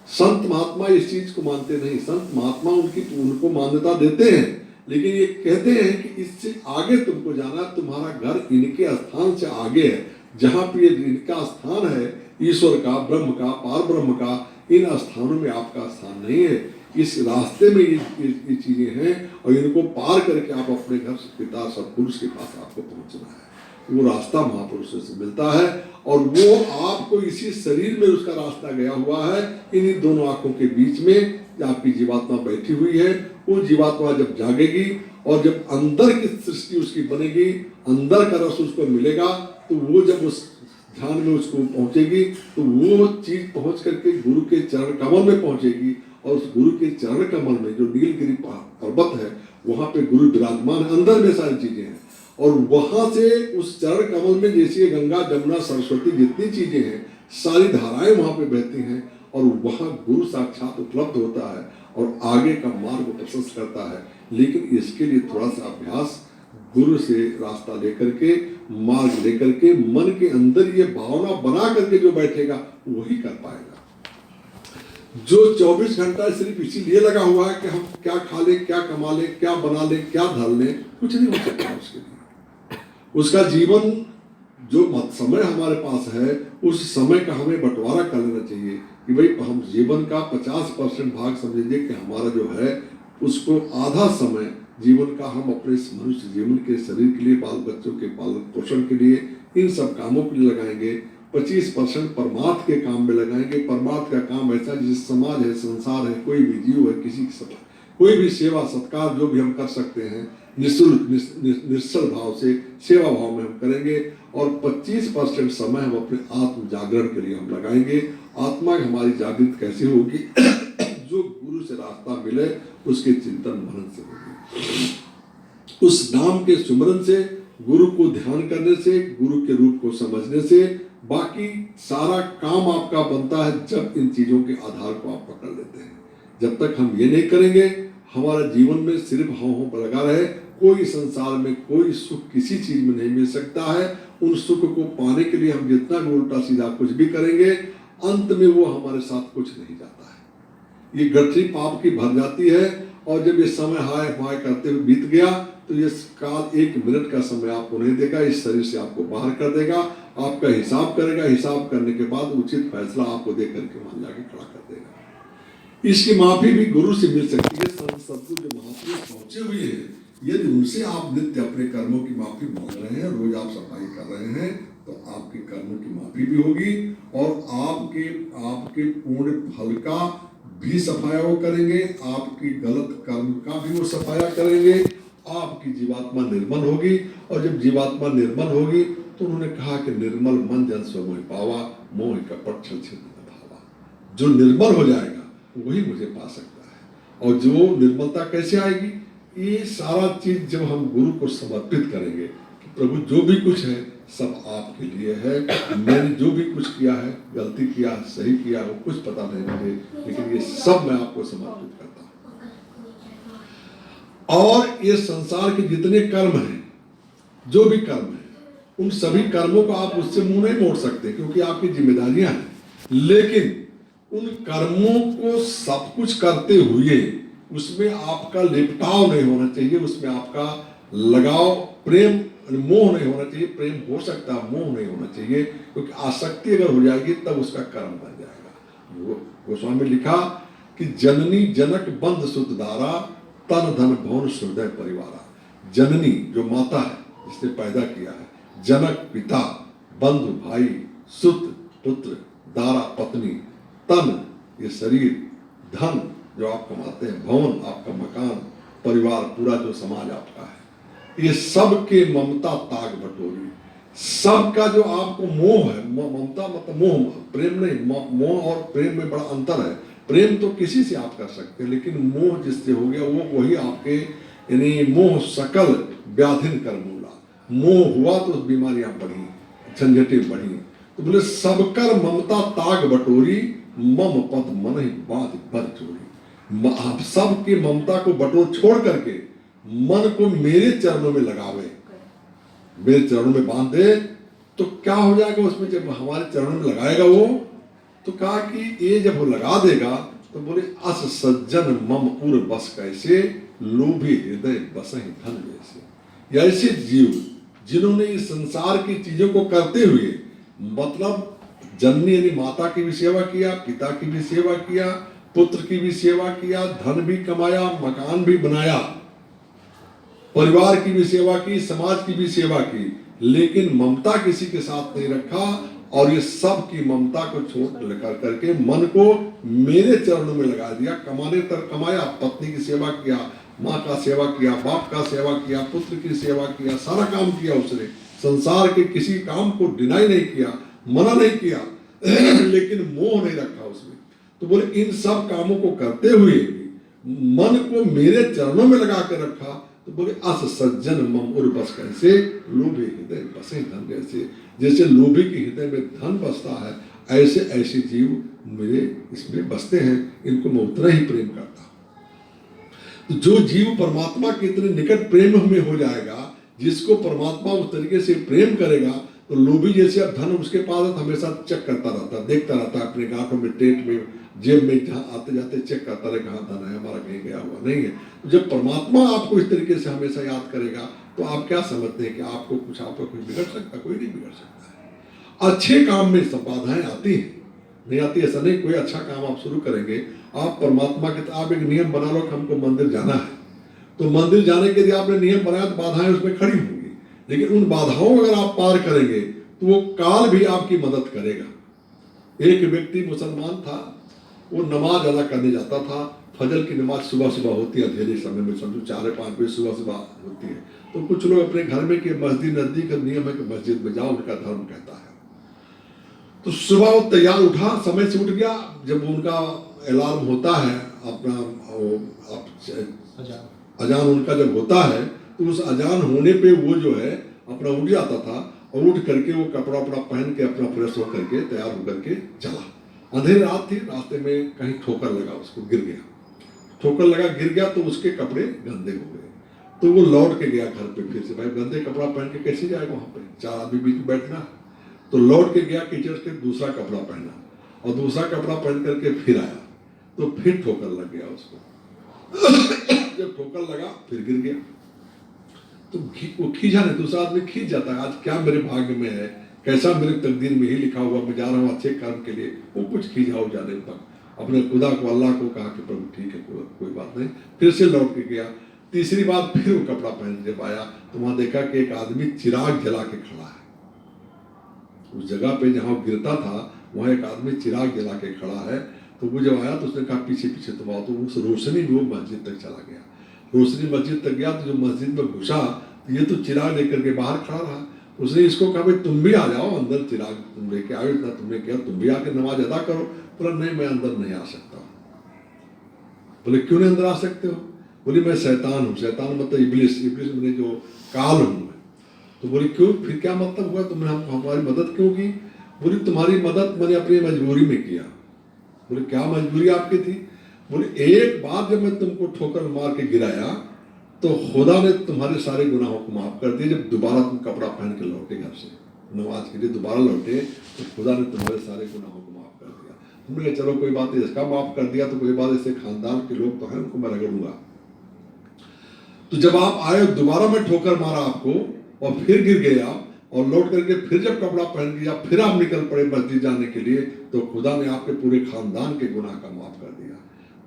संत महात्मा इस चीज को मानते नहीं। संत महात्मा उनको मान्यता देते हैं, लेकिन ये कहते हैं कि इससे आगे तुमको जाना, तुम्हारा घर इनके स्थान से आगे है। जहां पे इनका स्थान है, ईश्वर का, ब्रह्म का, पार ब्रह्म का, इन स्थानों में आपका स्थान नहीं है। इस रास्ते में ये चीजें हैं और इनको पार करके आप अपने घर पिता सतपुरुष के पास आपको पहुंचना है। वो रास्ता महापुरुषों से मिलता है और वो आपको इसी शरीर में उसका रास्ता गया हुआ है। इन्हीं दोनों आंखों के बीच में आपकी जीवात्मा बैठी हुई है। वो जीवात्मा जब जागेगी और जब अंदर की सृष्टि उसकी बनेगी, अंदर का रस उसको मिलेगा, तो वो जब उस ध्यान में उसको पहुंचेगी तो वो चीज पहुंच करके गुरु के चरण कमल में पहुंचेगी। और उस गुरु के चरण कमल में जो नीलगिरी पर्वत है, वहां पे गुरु विराजमान, अंदर में सारी चीजें हैं। और वहां से उस चरण कमल में जैसे गंगा, जमुना, सरस्वती जितनी चीजें हैं, सारी धाराएं वहां पे बहती हैं और वहां गुरु साक्षात उपलब्ध होता है और आगे का मार्ग प्रशस्त करता है। लेकिन इसके लिए थोड़ा सा अभ्यास, गुरु से रास्ता लेकर के, मार्ग लेकर के, मन के अंदर ये भावना बना करके जो बैठेगा वही कर पाएगा। जो 24 घंटा सिर्फ इसीलिए लगा हुआ है कि हम क्या खा लें, क्या कमा लें, क्या बना लें, क्या धर लें, कुछ नहीं हो सकता उसके लिए। उसका जीवन जो समय हमारे पास है, उस समय का हमें बंटवारा कर लेना चाहिए कि भाई हम जीवन का 50% भाग समझेंगे कि हमारा जो है, उसको आधा समय जीवन का हम अपने मनुष्य जीवन के शरीर के लिए, बाल बच्चों के पालन पोषण के लिए, इन सब कामों के लिए लगाएंगे। 25% परमार्थ के काम में लगाएंगे। परमार्थ का काम ऐसा जिस समाज है, संसार है, कोई भी जीव है, किसी की कोई भी सेवा सत्कार जो भी हम कर सकते हैं, निःशुल्क निश्चल भाव से सेवा भाव में हम करेंगे। और 25% समय हम अपने आत्म जागरण के लिए हम लगाएंगे। आत्मा हमारी जागृत कैसे होगी? जो गुरु से रास्ता मिले उसके चिंतन मनन से होगी। उस नाम के सुमरन से, गुरु को ध्यान करने से, गुरु के रूप को समझने से बाकी सारा काम आपका बनता है, जब इन चीजों के आधार को आप पकड़ लेते हैं। जब तक हम ये नहीं करेंगे, हमारा जीवन में सिर्फ हाँ पर लगा रहे, कोई संसार में कोई सुख किसी चीज में नहीं मिल सकता है। उन सुख को पाने के लिए हम जितना भी उल्टा सीधा कुछ भी करेंगे, अंत में वो हमारे साथ कुछ नहीं जाता है। ये गठरी पाप की भर जाती है और जब ये समय हाय हाय करते हुए बीत गया तो ये काल 1 मिनट का समय आपको नहीं देगा, इस शरीर से आपको बाहर कर देगा, आपका हिसाब करेगा, हिसाब करने के बाद उचित फैसला आपको दे करके वहां जाके खड़ा कर देगा। इसकी माफी भी गुरु से मिल सकती है। सदगुरु जो महापुरुष पहुंचे हुए हैं, यदि उनसे आप नित्य अपने कर्मों की माफी मांग रहे हैं, रोज आप सफाई कर रहे हैं, तो आपके कर्मों की माफी भी होगी और आपके पूर्ण फल का भी सफाया वो करेंगे, आपकी गलत कर्म का भी वो सफाया करेंगे, आपकी जीवात्मा निर्मल होगी। और जब जीवात्मा निर्मल होगी तो उन्होंने कहा कि निर्मल मन जन सो मोह पावा, मोह कपट छल छिन्न न भावा। जो निर्मल हो जाएगा वही मुझे पा सकता है। और जो निर्मलता कैसे आएगी, ये सारा चीज जब हम गुरु को समर्पित करेंगे कि प्रभु जो भी कुछ है सब आपके लिए है, मैंने जो भी कुछ किया है, गलती किया, सही किया, वो कुछ पता नहीं मुझे, लेकिन ये सब मैं आपको समर्पित करता हूं। और ये संसार के जितने कर्म हैं, जो भी कर्म है, उन सभी कर्मों को आप उससे मुंह नहीं मोड़ सकते क्योंकि आपकी जिम्मेदारियां हैं, लेकिन उन कर्मों को सब कुछ करते हुए उसमें आपका लिपटाव नहीं होना चाहिए, उसमें आपका लगाव, प्रेम, मोह नहीं होना चाहिए। प्रेम हो सकता है, मोह नहीं होना चाहिए, क्योंकि आसक्ति अगर हो जाएगी तब उसका कर्म बन जाएगा। गोस्वामी लिखा कि जननी जनक बंध सुत दारा, तन धन भवन हृदय परिवारा। जननी जो माता है जिसने पैदा किया है, जनक पिता, बंधु भाई, सुत पुत्र, दारा पत्नी, तन ये शरीर, धन जो आप कमाते हैं, भवन आपका मकान, परिवार पूरा जो समाज आपका है, ये सब के ममता ताग बटोरी। सबका जो आपको मोह है, ममता मतलब मोह, प्रेम नहीं, मोह और प्रेम में बड़ा अंतर है। प्रेम तो किसी से आप कर सकते हैं, लेकिन मोह जिससे हो गया वो वही आपके, यानी मोह सकल व्याधिन कर मूला। मोह हुआ तो बीमारियां बढ़ी, झंझटें बढ़ी। तो बोले सबकर ममता ताग बटोरी, मम पद मन ही बाध बर चोरी। आप सबकी ममता को बटोर छोड़ करके मन को मेरे चरणों में लगावे, मेरे चरणों में बांध दे, तो क्या हो जाएगा उसमें जब हमारे चरणों में लगाएगा वो, तो कहा कि ये जब वो लगा देगा तो बोले अस सज्जन मम उर बस कैसे, लोभी हृदय बस ही धन जैसे। ऐसे जीव जिन्होंने इस संसार की चीजों को करते हुए, मतलब जननी यानी माता की भी सेवा किया, पिता की भी सेवा किया, पुत्र की भी सेवा किया, धन भी कमाया, मकान भी बनाया, परिवार की भी सेवा की, समाज की भी सेवा की, लेकिन ममता किसी के साथ नहीं रखा। और ये सब की ममता को छोड़ लेकर करके मन को मेरे चरणों में लगा दिया। कमाने तक कमाया, पत्नी की सेवा किया, माँ का सेवा किया, बाप का सेवा किया, पुत्र की सेवा किया, सारा काम किया उसने। संसार के किसी काम को डिनाई नहीं किया, मना नहीं किया, लेकिन मोह नहीं रखा उसमें। तो बोले इन सब कामों को करते हुए मन को मेरे चरणों में लगा कर रखा। तो बोले अस सज्जन मम उर बस कैसे, लोभी हृदय बसे धन जैसे। जैसे लोभी के हृदय में धन बसता है, ऐसे ऐसे जीव मेरे इसमें बसते हैं, इनको मैं उतना ही प्रेम करता हूं। तो जो जीव परमात्मा के इतने निकट प्रेम में हो जाएगा, जिसको परमात्मा उस तरीके से प्रेम करेगा, तो लोभी जैसे अब धन उसके पास हमेशा चेक करता रहता है, देखता रहता है अपने गांठों में, टेट में, जेब में, जहाँ आते जाते चेक करता रहे कहाँ धन है हमारा, कहीं गया हुआ नहीं है। तो जब परमात्मा आपको इस तरीके से हमेशा याद करेगा, तो आप क्या समझते हैं कि आपको कुछ, आपको कोई बिगड़ सकता? कोई नहीं बिगड़ सकता है। अच्छे काम में सब बाधाएं आती हैं, नहीं आती ऐसा नहीं। कोई अच्छा काम आप शुरू करेंगे, आप परमात्मा के, आप एक नियम बना लो कि हमको मंदिर जाना है, तो मंदिर जाने के लिए आपने नियम बनाया तो बाधाएं उसमें खड़ी होंगी, लेकिन उन बाधाओं अगर आप पार करेंगे तो वो काल भी आपकी मदद करेगा। एक व्यक्ति मुसलमान था, वो नमाज अदा करने जाता था। फजर की नमाज सुबह सुबह होती है, अंधेरे समय में, समझो 4-5 बजे सुबह सुबह होती है। तो कुछ लोग अपने घर में कि मस्जिद नजदीक का नियम है कि मस्जिद में जाओ, उनका धर्म कहता है। तो सुबह वो तैयार उठा, समय से उठ गया। जब उनका अलार्म होता है, अपना अजान उनका जब होता है, तो उस अजान होने पे वो जो है अपना उठ जाता था, और उठ करके वो कपड़ा वपड़ा पहन के अपना फ्रेश होकर के तैयार होकर के चला। अंधेरी रात थी, रास्ते में कहीं ठोकर लगा, उसको गिर गया, ठोकर लगा, गिर गया, तो उसके कपड़े गंदे हो गए। तो वो लौट के गया घर पे फिर से, भाई गंदे कपड़ा पहन के कैसे जाएगा वहां पे, 4 आदमी बीच में बैठना। तो लौट के गया कीचड़ के, दूसरा कपड़ा पहना, और दूसरा कपड़ा पहन करके फिर आया, तो फिर ठोकर लग गया उसको। जब ठोकर लगा फिर गिर गया। वो खींचा नहीं, दूसरा आदमी खींच जाता है, आज क्या मेरे भाग्य में है, कैसा मेरे तकदीर में ही लिखा हुआ, मैं जा रहा हूँ अच्छे काम के लिए, वो कुछ खींचाओ जाने तक अपने खुदा को, अल्लाह को कहा कि प्रभु ठीक है, कोई बात नहीं, फिर से लौट के गया। तीसरी बार फिर वो कपड़ा पहन जब आया तो वहां देखा कि एक आदमी चिराग जला के खड़ा है। उस जगह पे जहां वो गिरता था वहां एक आदमी चिराग जला के खड़ा है। तो वो जब आया तो उसने कहा पीछे पीछे तुम आओ, तो उस रोशनी में वो मस्जिद तक चला गया। रोशनी मस्जिद तक गया तो जो मस्जिद में घुसा तो ये तो चिराग लेकर के बाहर खड़ा रहा। उसने इसको कहा भाई तुम भी आ जाओ अंदर, चिराग तुम लेके आओ, इतना तुमने किया, तुम भी आके नमाज अदा करो। बोला नहीं, मैं अंदर नहीं आ सकता। बोले क्यों नहीं अंदर आ सकते हो? बोली मैं शैतान हूँ। शैतान मतलब इब्लिस, इब्लिस मैंने जो काल हूँ। तो बोली क्यों, फिर क्या मतलब हुआ, तुमने हमारी मदद क्यों की? बोली तुम्हारी मदद मैंने अपनी मजबूरी में किया। बोले क्या मजबूरी आपकी थी? बोले एक बार जब मैं तुमको ठोकर मार के गिराया तो खुदा ने तुम्हारे सारे गुनाहों को माफ कर दिया। जब दोबारा तुम कपड़ा पहन के लौटे घर से नमाज के लिए दोबारा लौटे तो खुदा ने तुम्हारे सारे गुनाहों को माफ कर दिया। तुमने कहा चलो कोई बात नहीं, इसका माफ कर दिया तो कोई बात, ऐसे खानदान के लोग तो हैं, उनको मैं रगड़ूंगा। तो जब आप आए दोबारा मैं ठोकर मारा आपको और फिर गिर गए आप, और लौट करके फिर जब कपड़ा पहन के फिर आप निकल पड़े मस्जिद जाने के लिए, तो खुदा ने आपके पूरे खानदान के गुनाह का माफ कर दिया।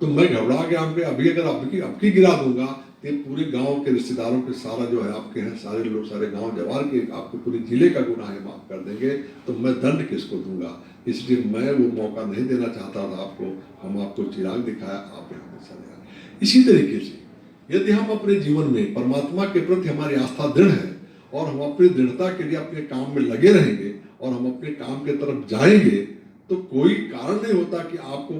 तो मैं घबरा गया, अभी अगर आपकी गिरा दूंगा तो पूरे गांव के रिश्तेदारों के सारा जो है आपके हैं सारे लोग, सारे गांव जवार के आपके पूरे जिले का गुनाह माफ कर देंगे, तो मैं दंड किसको दूंगा? इसलिए मैं वो मौका नहीं देना चाहता था आपको। हम आपको चिराग दिखाया, आप यहाँ से चले आए। इसी तरीके से यदि हम अपने जीवन में परमात्मा के प्रति हमारी आस्था दृढ़ है और हम अपनी दृढ़ता के लिए अपने काम में लगे रहेंगे और हम अपने काम के तरफ जाएंगे, तो कोई कारण नहीं होता कि आपको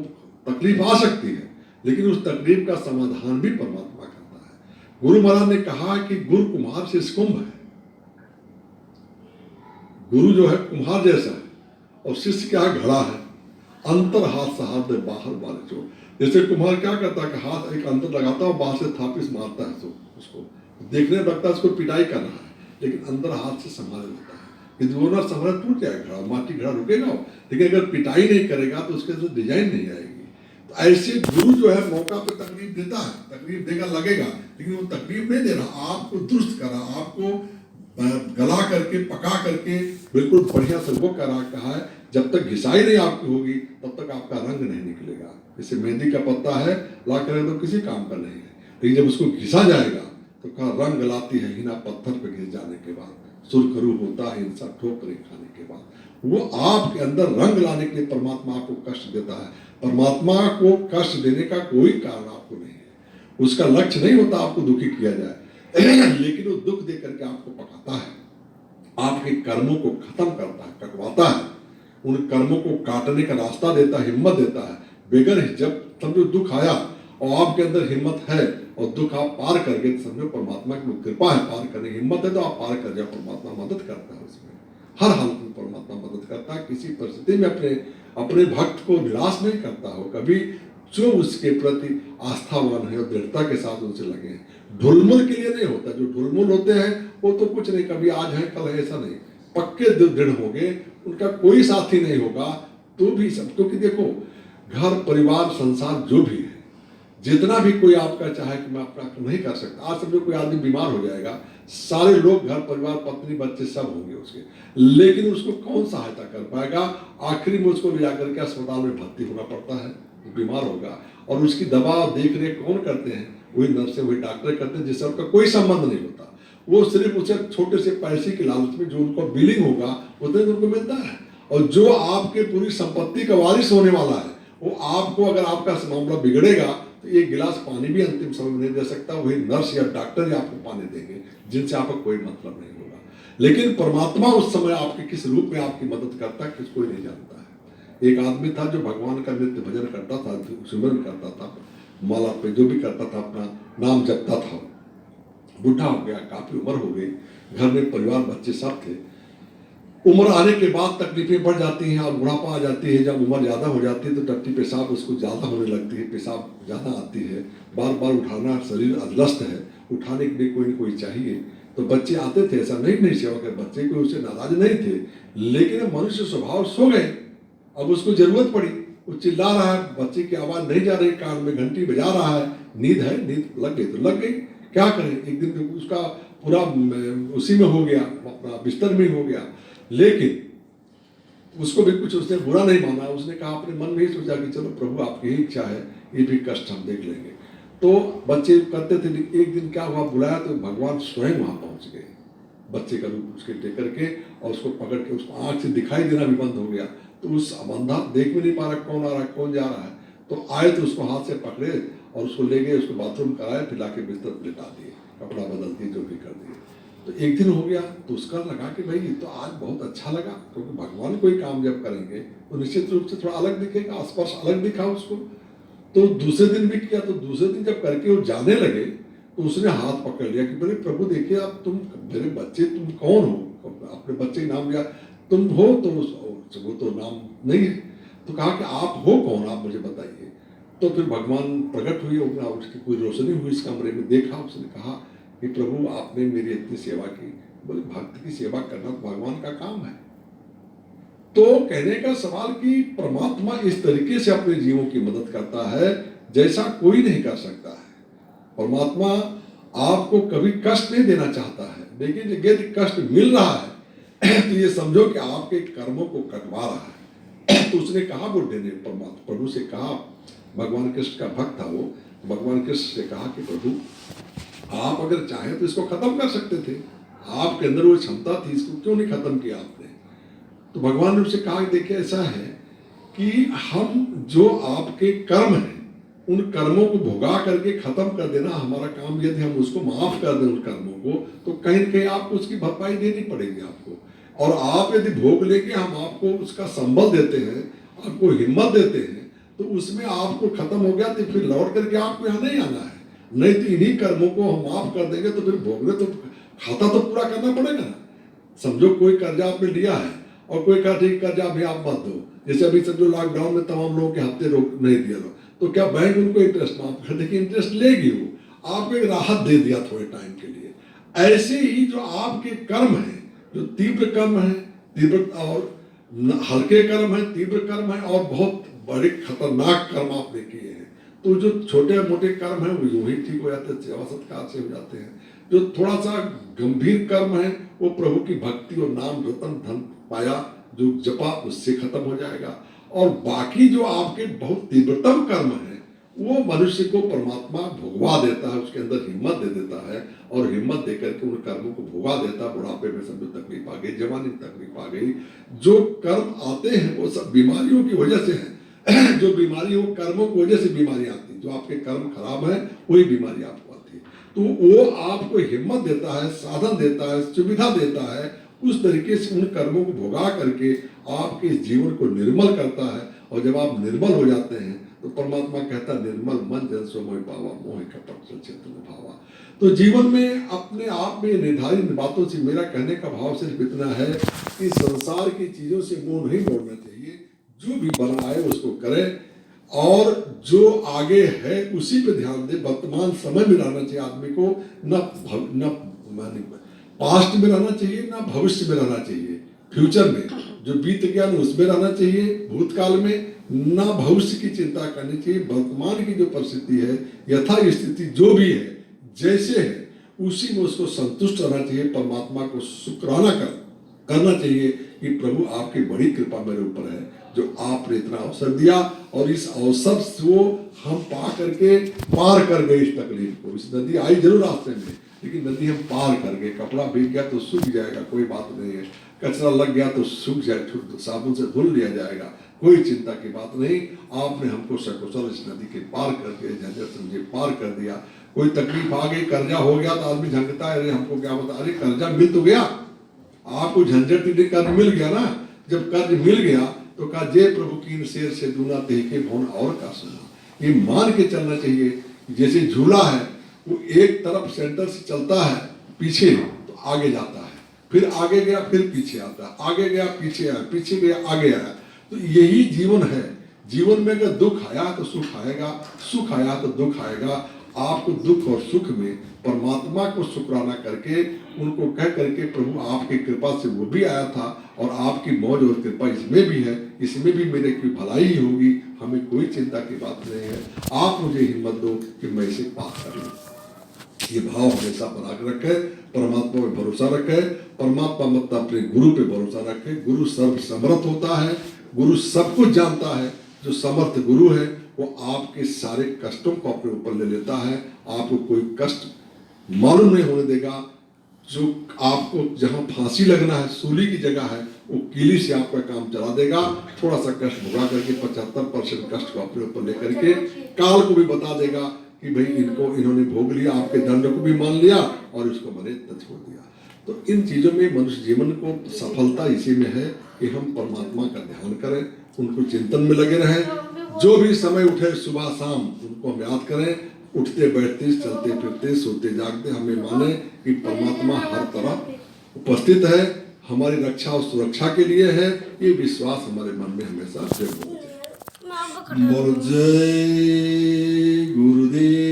तकलीफ आ सकती है, लेकिन उस तकलीफ का समाधान भी परमात्मा करता है। गुरु महाराज ने कहा कि गुरु कुम्हार से कुंभ है। गुरु जो है कुम्हार जैसा है और शिष्य क्या घड़ा है। अंतर हाथ सहार दे बाहर बाले चोर। जैसे कुम्हार क्या करता है कि हाथ एक अंतर लगाता है और बाहर से थापिस मारता है, उसको देखने लगता है उसको पिटाई कर रहा है, लेकिन अंदर हाथ से संभाल लेता है। यदि वो ना संभाल टूट जाएगा, माटी घड़ा रुकेगा, लेकिन अगर पिटाई नहीं करेगा तो उसके अंदर डिजाइन नहीं आएगी। तो ऐसे गुरु जो है मौका पे तकलीफ देता है, तकलीफ देगा लगेगा, लेकिन वो तकलीफ नहीं दे रहा, आपको दुरुस्त करा, आपको गला करके पका करके बिल्कुल बढ़िया से वो कहा है। जब तक घिसाई नहीं आपकी होगी तब तक आपका रंग नहीं निकलेगा। जैसे मेहंदी का पत्ता है, ला कर तो किसी काम का नहीं है, लेकिन जब उसको घिसा जाएगा तो कहा रंग गलाती है हिना पत्थर पे घिस जाने के बाद, सुरखरू होता है इंसान ठोकरें खाने के बाद। वो आपके अंदर रंग लाने के लिए परमात्मा आपको कष्ट देता है। परमात्मा को कष्ट देने का कोई कारण आपको नहीं है, उसका लक्ष्य नहीं होता आपको दुखी किया जाए, लेकिन वो दुख दे करके आपको पकाता है, आपके कर्मों को खत्म करता है, कटवाता है, उन कर्मों को काटने का रास्ता देता है, हिम्मत देता है। बेगर जब समझो दुख आया और आपके अंदर हिम्मत है और दुख आप पार कर गए, समझो परमात्मा की कृपा है, पार करने की हिम्मत है तो आप पार कर जाओ। परमात्मा मदद करता है, उसमें हर हालत में परमात्मा मदद करता है। किसी परिस्थिति में अपने भक्त को निराश नहीं करता हो कभी, जो उसके प्रति आस्थावान है और दृढ़ता के साथ उनसे लगे हैं। ढुलमुल के लिए नहीं होता, जो ढुलमुल होते हैं वो तो कुछ नहीं, कभी आज है कल है, ऐसा नहीं। पक्के दृढ़ होंगे, उनका कोई साथी नहीं होगा तो भी सब, क्योंकि देखो घर परिवार संसार जो भी है, जितना भी कोई आपका चाहे कि मैं अपना नहीं कर सकता, आज समझो कोई आदमी बीमार हो जाएगा, सारे लोग घर परिवार पत्नी बच्चे सब होंगे उसके, लेकिन उसको कौन सहायता कर पाएगा? आखिरी में उसको ले जाकर के अस्पताल में भर्ती होना पड़ता है, बीमार होगा, और उसकी दवा देख रेख कौन करते हैं? वही नर्सें, वही डॉक्टर करते हैं, जिससे उनका कोई संबंध नहीं होता। वो सिर्फ उसे छोटे से पैसे की लालच में जो उनको बिलिंग होगा उतने उनको मिलता है, और जो आपके पूरी संपत्ति का वारिस होने वाला है वो आपको, अगर आपका मामला बिगड़ेगा तो एक गिलास पानी भी अंतिम समय में नहीं दे सकता, वही नर्स या डॉक्टर ही आपको पानी देंगे, जिनसे आपका कोई मतलब नहीं होगा। लेकिन परमात्मा उस समय आपके किस रूप में आपकी मदद करता है किस कोई नहीं जानता है। एक आदमी था जो भगवान का नित्य भजन करता था, सिमरन करता था, माला पे जो भी करता था, अपना नाम जपता था। बूढ़ा हो गया, काफी उम्र हो गई, घर में परिवार बच्चे सब थे। उम्र आने के बाद तकलीफें बढ़ जाती हैं और बुढ़ापा आ जाती है। जब उम्र ज़्यादा हो जाती है तो टट्टी पेशाब उसको ज़्यादा होने लगती है, पेशाब ज़्यादा आती है, बार बार उठाना, शरीर अधलस्त है, उठाने के लिए कोई न कोई चाहिए। तो बच्चे आते थे, ऐसा नहीं सेवा कर, बच्चे कोई उससे नाराज नहीं थे, लेकिन मनुष्य स्वभाव सो गए। अब उसको जरूरत पड़ी, वो चिल्ला रहा है, बच्चे की आवाज़ नहीं जा रही, कान में घंटी बजा रहा है, नींद है, नींद लग गई तो लग गई, क्या करें। एक दिन उसका पूरा उसी में हो गया, अपना बिस्तर में हो गया, लेकिन उसको भी कुछ उसने बुरा नहीं माना। उसने कहा, अपने मन में ही सोचा कि चलो प्रभु आपकी ही इच्छा है, ये भी कष्ट हम देख लेंगे। तो बच्चे करते थे, एक दिन क्या हुआ, बुलाया तो भगवान स्वयं वहां पहुंच गए, बच्चे का रूप उसके लेकर के, और उसको पकड़ के, उसको आंख से दिखाई देना भी बंद हो गया। तो उस बंधा देख भी नहीं पा रहा कौन आ रहा है कौन जा रहा है। तो आए तो उसको हाथ से पकड़े और उसको ले गए, उसको बाथरूम कराए, फिर लाके बिस्तर पर लिटा दिए, कपड़ा बदल दिए, जो भी कर दिए। तो एक दिन हो गया तो उसका लगा कि भाई ये तो आज बहुत अच्छा लगा, क्योंकि भगवान कोई काम जब करेंगे तो निश्चित रूप से थोड़ा अलग दिखेगा, स्पर्श अलग दिखा उसको। तो दूसरे दिन भी किया, तो दूसरे दिन जब करके वो जाने लगे तो उसने हाथ पकड़ लिया कि बोले प्रभु देखिए, आप तुम मेरे बच्चे, तुम कौन हो, अपने बच्चे का नाम लिया, तुम हो तो वो तो नाम नहीं है। तो कहा कि आप हो कौन, आप मुझे बताइए। तो फिर भगवान प्रकट हुए, उसकी कोई रोशनी हुई इस कमरे में, देखा, उसने कहा कि प्रभु आपने मेरी इतनी सेवा की। बोले भक्त की सेवा करना तो भगवान का काम है। तो कहने का सवाल कि परमात्मा इस तरीके से अपने जीवों की मदद करता है जैसा कोई नहीं कर सकता है। परमात्मा आपको कभी कष्ट नहीं देना चाहता है, लेकिन यदि कष्ट मिल रहा है तो ये समझो कि आपके कर्मों को कटवा रहा है। तो उसने कहा, बुढ़े ने परमात्मा प्रभु से कहा, भगवान कृष्ण का भक्त था वो, भगवान कृष्ण से कहा कि प्रभु आप अगर चाहें तो इसको खत्म कर सकते थे, आपके अंदर वो क्षमता थी, इसको क्यों नहीं खत्म किया आपने। तो भगवान ने उससे कहा, देखिए ऐसा है कि हम जो आपके कर्म हैं उन कर्मों को भुगा करके खत्म कर देना हमारा काम। यदि हम उसको माफ कर दें उन कर्मों को, तो कहीं न कहीं आपको उसकी भरपाई देनी पड़ेगी आपको। और आप यदि भोग लेके हम आपको उसका संबल देते हैं, आपको हिम्मत देते हैं, तो उसमें आपको खत्म हो गया तो फिर लौट करके आपको यहाँ नहीं आना है। नहीं तो इन्हीं कर्मों को हम माफ कर देंगे तो फिर भोगने तो खाता तो पूरा करना पड़ेगा ना। समझो कोई कर्जा आपने लिया है और कोई कहा ठीक कर्जा अभी आप मत दो, जैसे अभी समझो लॉकडाउन में तमाम लोगों के हफ्ते रोक नहीं दिया, तो क्या बैंक उनको इंटरेस्ट माफ कर देगी? इंटरेस्ट लेगी वो, आपको एक राहत दे दिया थोड़े टाइम के लिए। ऐसे ही जो आपके कर्म हैं, जो तीव्र कर्म है, तीव्र और हल्के कर्म है, तीव्र कर्म है, और बहुत बड़े खतरनाक कर्म आपने किए हैं, तो जो छोटे मोटे कर्म है वो यूं ही ठीक हो जाते हैं, सेवा सत्कार से हो जाते हैं। जो थोड़ा सा गंभीर कर्म है वो प्रभु की भक्ति और नाम रतन धन पाया जो जपा, उससे खत्म हो जाएगा। और बाकी जो आपके बहुत तीव्रतम कर्म है वो मनुष्य को परमात्मा भुगवा देता है, उसके अंदर हिम्मत दे देता है, और हिम्मत देकर के उन कर्मों को भुगवा देता है। बुढ़ापे में समझो तकलीफ आ गई, जवानी में तकलीफ आ गई, जो कर्म आते हैं वो सब बीमारियों की वजह से है। जो बीमारी हो कर्मों की वजह से बीमारी आती है, जो आपके कर्म खराब है वही बीमारी आपको आती है। तो वो आपको हिम्मत देता है, साधन देता है, सुविधा देता है, उस तरीके से उन कर्मों को भुगा करके आपके जीवन को निर्मल करता है। और जब आप निर्मल हो जाते हैं तो परमात्मा कहता है, निर्मल मन जन सो मोह पावा, मोह कपट चेतन भावा। तो जीवन में अपने आप में निर्धारित बातों से मेरा कहने का भाव सिर्फ इतना है कि संसार की चीजों से मुंह नहीं मोड़ना चाहिए, जो भी बनाए उसको करे, और जो आगे है उसी पे ध्यान दे। वर्तमान समय में रहना चाहिए आदमी को, न पास्ट में रहना चाहिए, ना भविष्य में रहना चाहिए, फ्यूचर में जो बीत गया ना उसमें रहना चाहिए, भूतकाल में ना भविष्य की चिंता करनी चाहिए। वर्तमान की जो परिस्थिति है, यथा स्थिति जो भी है, जैसे है उसी में उसको संतुष्ट रहना चाहिए। परमात्मा को शुक्राना करना चाहिए कि प्रभु आपकी बड़ी कृपा मेरे ऊपर है, जो आपने इतना अवसर दिया, और इस अवसर को हम पा करके पार कर गए इस तकलीफ को। इस नदी आई जरूर रास्ते में, लेकिन नदी हम पार कर गए। कपड़ा भीग गया तो सूख जाएगा, कोई बात नहीं है, कचरा लग गया तो सूख जाए, साबुन से धुल लिया जाएगा, कोई चिंता की बात नहीं। आपने हमको सकुशल इस नदी के पार करके झंझट से मुझे पार कर दिया। कोई तकलीफ आ गई, कर्जा हो गया तो आदमी झंकता है, अरे हमको क्या बता, अरे कर्जा मिल तो गया, आपको झंझट कर्ज मिल गया ना। जब कर्ज मिल गया तो कहा, जय प्रभु कीन शेर से दूना देखे भवन और का सुना। ये मान के चलना चाहिए, जैसे झूला है वो एक तरफ सेंटर से चलता है पीछे तो आगे जाता है, फिर आगे गया फिर पीछे आता है, आगे गया पीछे आया, पीछे गया आगे आया। तो यही जीवन है। जीवन में अगर दुख आया तो सुख आएगा, सुख आया तो दुख आएगा। आपको दुख और सुख में परमात्मा को शुक्राना करके, उनको कह करके प्रभु आपकी कृपा से वो भी आया था, और आपकी मौज और कृपा इसमें भी है, इसमें भी मेरे की भलाई ही होगी, हमें कोई चिंता की बात नहीं है। आप मुझे हिम्मत दो कि मैं इसे पार कर लूँ। ये भाव हमेशा बना के रखे। परमात्मा पे भरोसा रखे। परमात्मा मतलब अपने गुरु पे भरोसा रखे। गुरु सर्व समर्थ होता है, गुरु सब कुछ जानता है। जो समर्थ गुरु है वो आपके सारे कष्टों को अपने ऊपर ले लेता है, आपको कोई कष्ट मालूम नहीं होने देगा। जो आपको जहां फांसी लगना है, सूली की जगह है, वो कीली से आपका काम चला देगा। थोड़ा सा कष्ट भोगा करके 75% कष्ट को अपने ऊपर लेकर के काल को भी बता देगा कि भाई इन्होंने भोग लिया, आपके दंड को भी मान लिया और इसको मैंने छोड़ दिया। तो इन चीजों में मनुष्य जीवन को सफलता इसी में है कि हम परमात्मा का ध्यान करें, उनको चिंतन में लगे रहें। जो भी समय उठे सुबह शाम उनको हम याद करें। उठते बैठते चलते फिरते सोते जागते हमें माने कि परमात्मा हर तरफ उपस्थित है, हमारी रक्षा और सुरक्षा के लिए है। ये विश्वास हमारे मन में हमेशा जरूर हो। बोल जय गुरुदेव।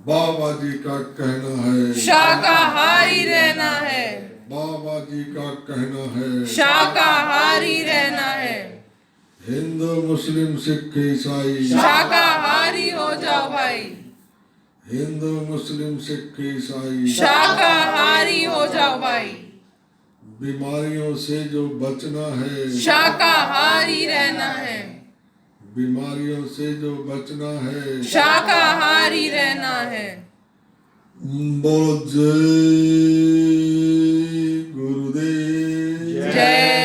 बाबा जी का कहना है शाकाहारी रहना है। बाबा जी का कहना है शाकाहारी रहना है। हिंदू मुस्लिम सिख ईसाई शाकाहारी हो जाओ भाई। हिंदू मुस्लिम सिख ईसाई शाकाहारी हो जाओ भाई। बीमारियों से जो बचना है शाकाहारी रहना है। बीमारियों से जो बचना है शाकाहारी रहना है। बोलो जय गुरुदेव। जय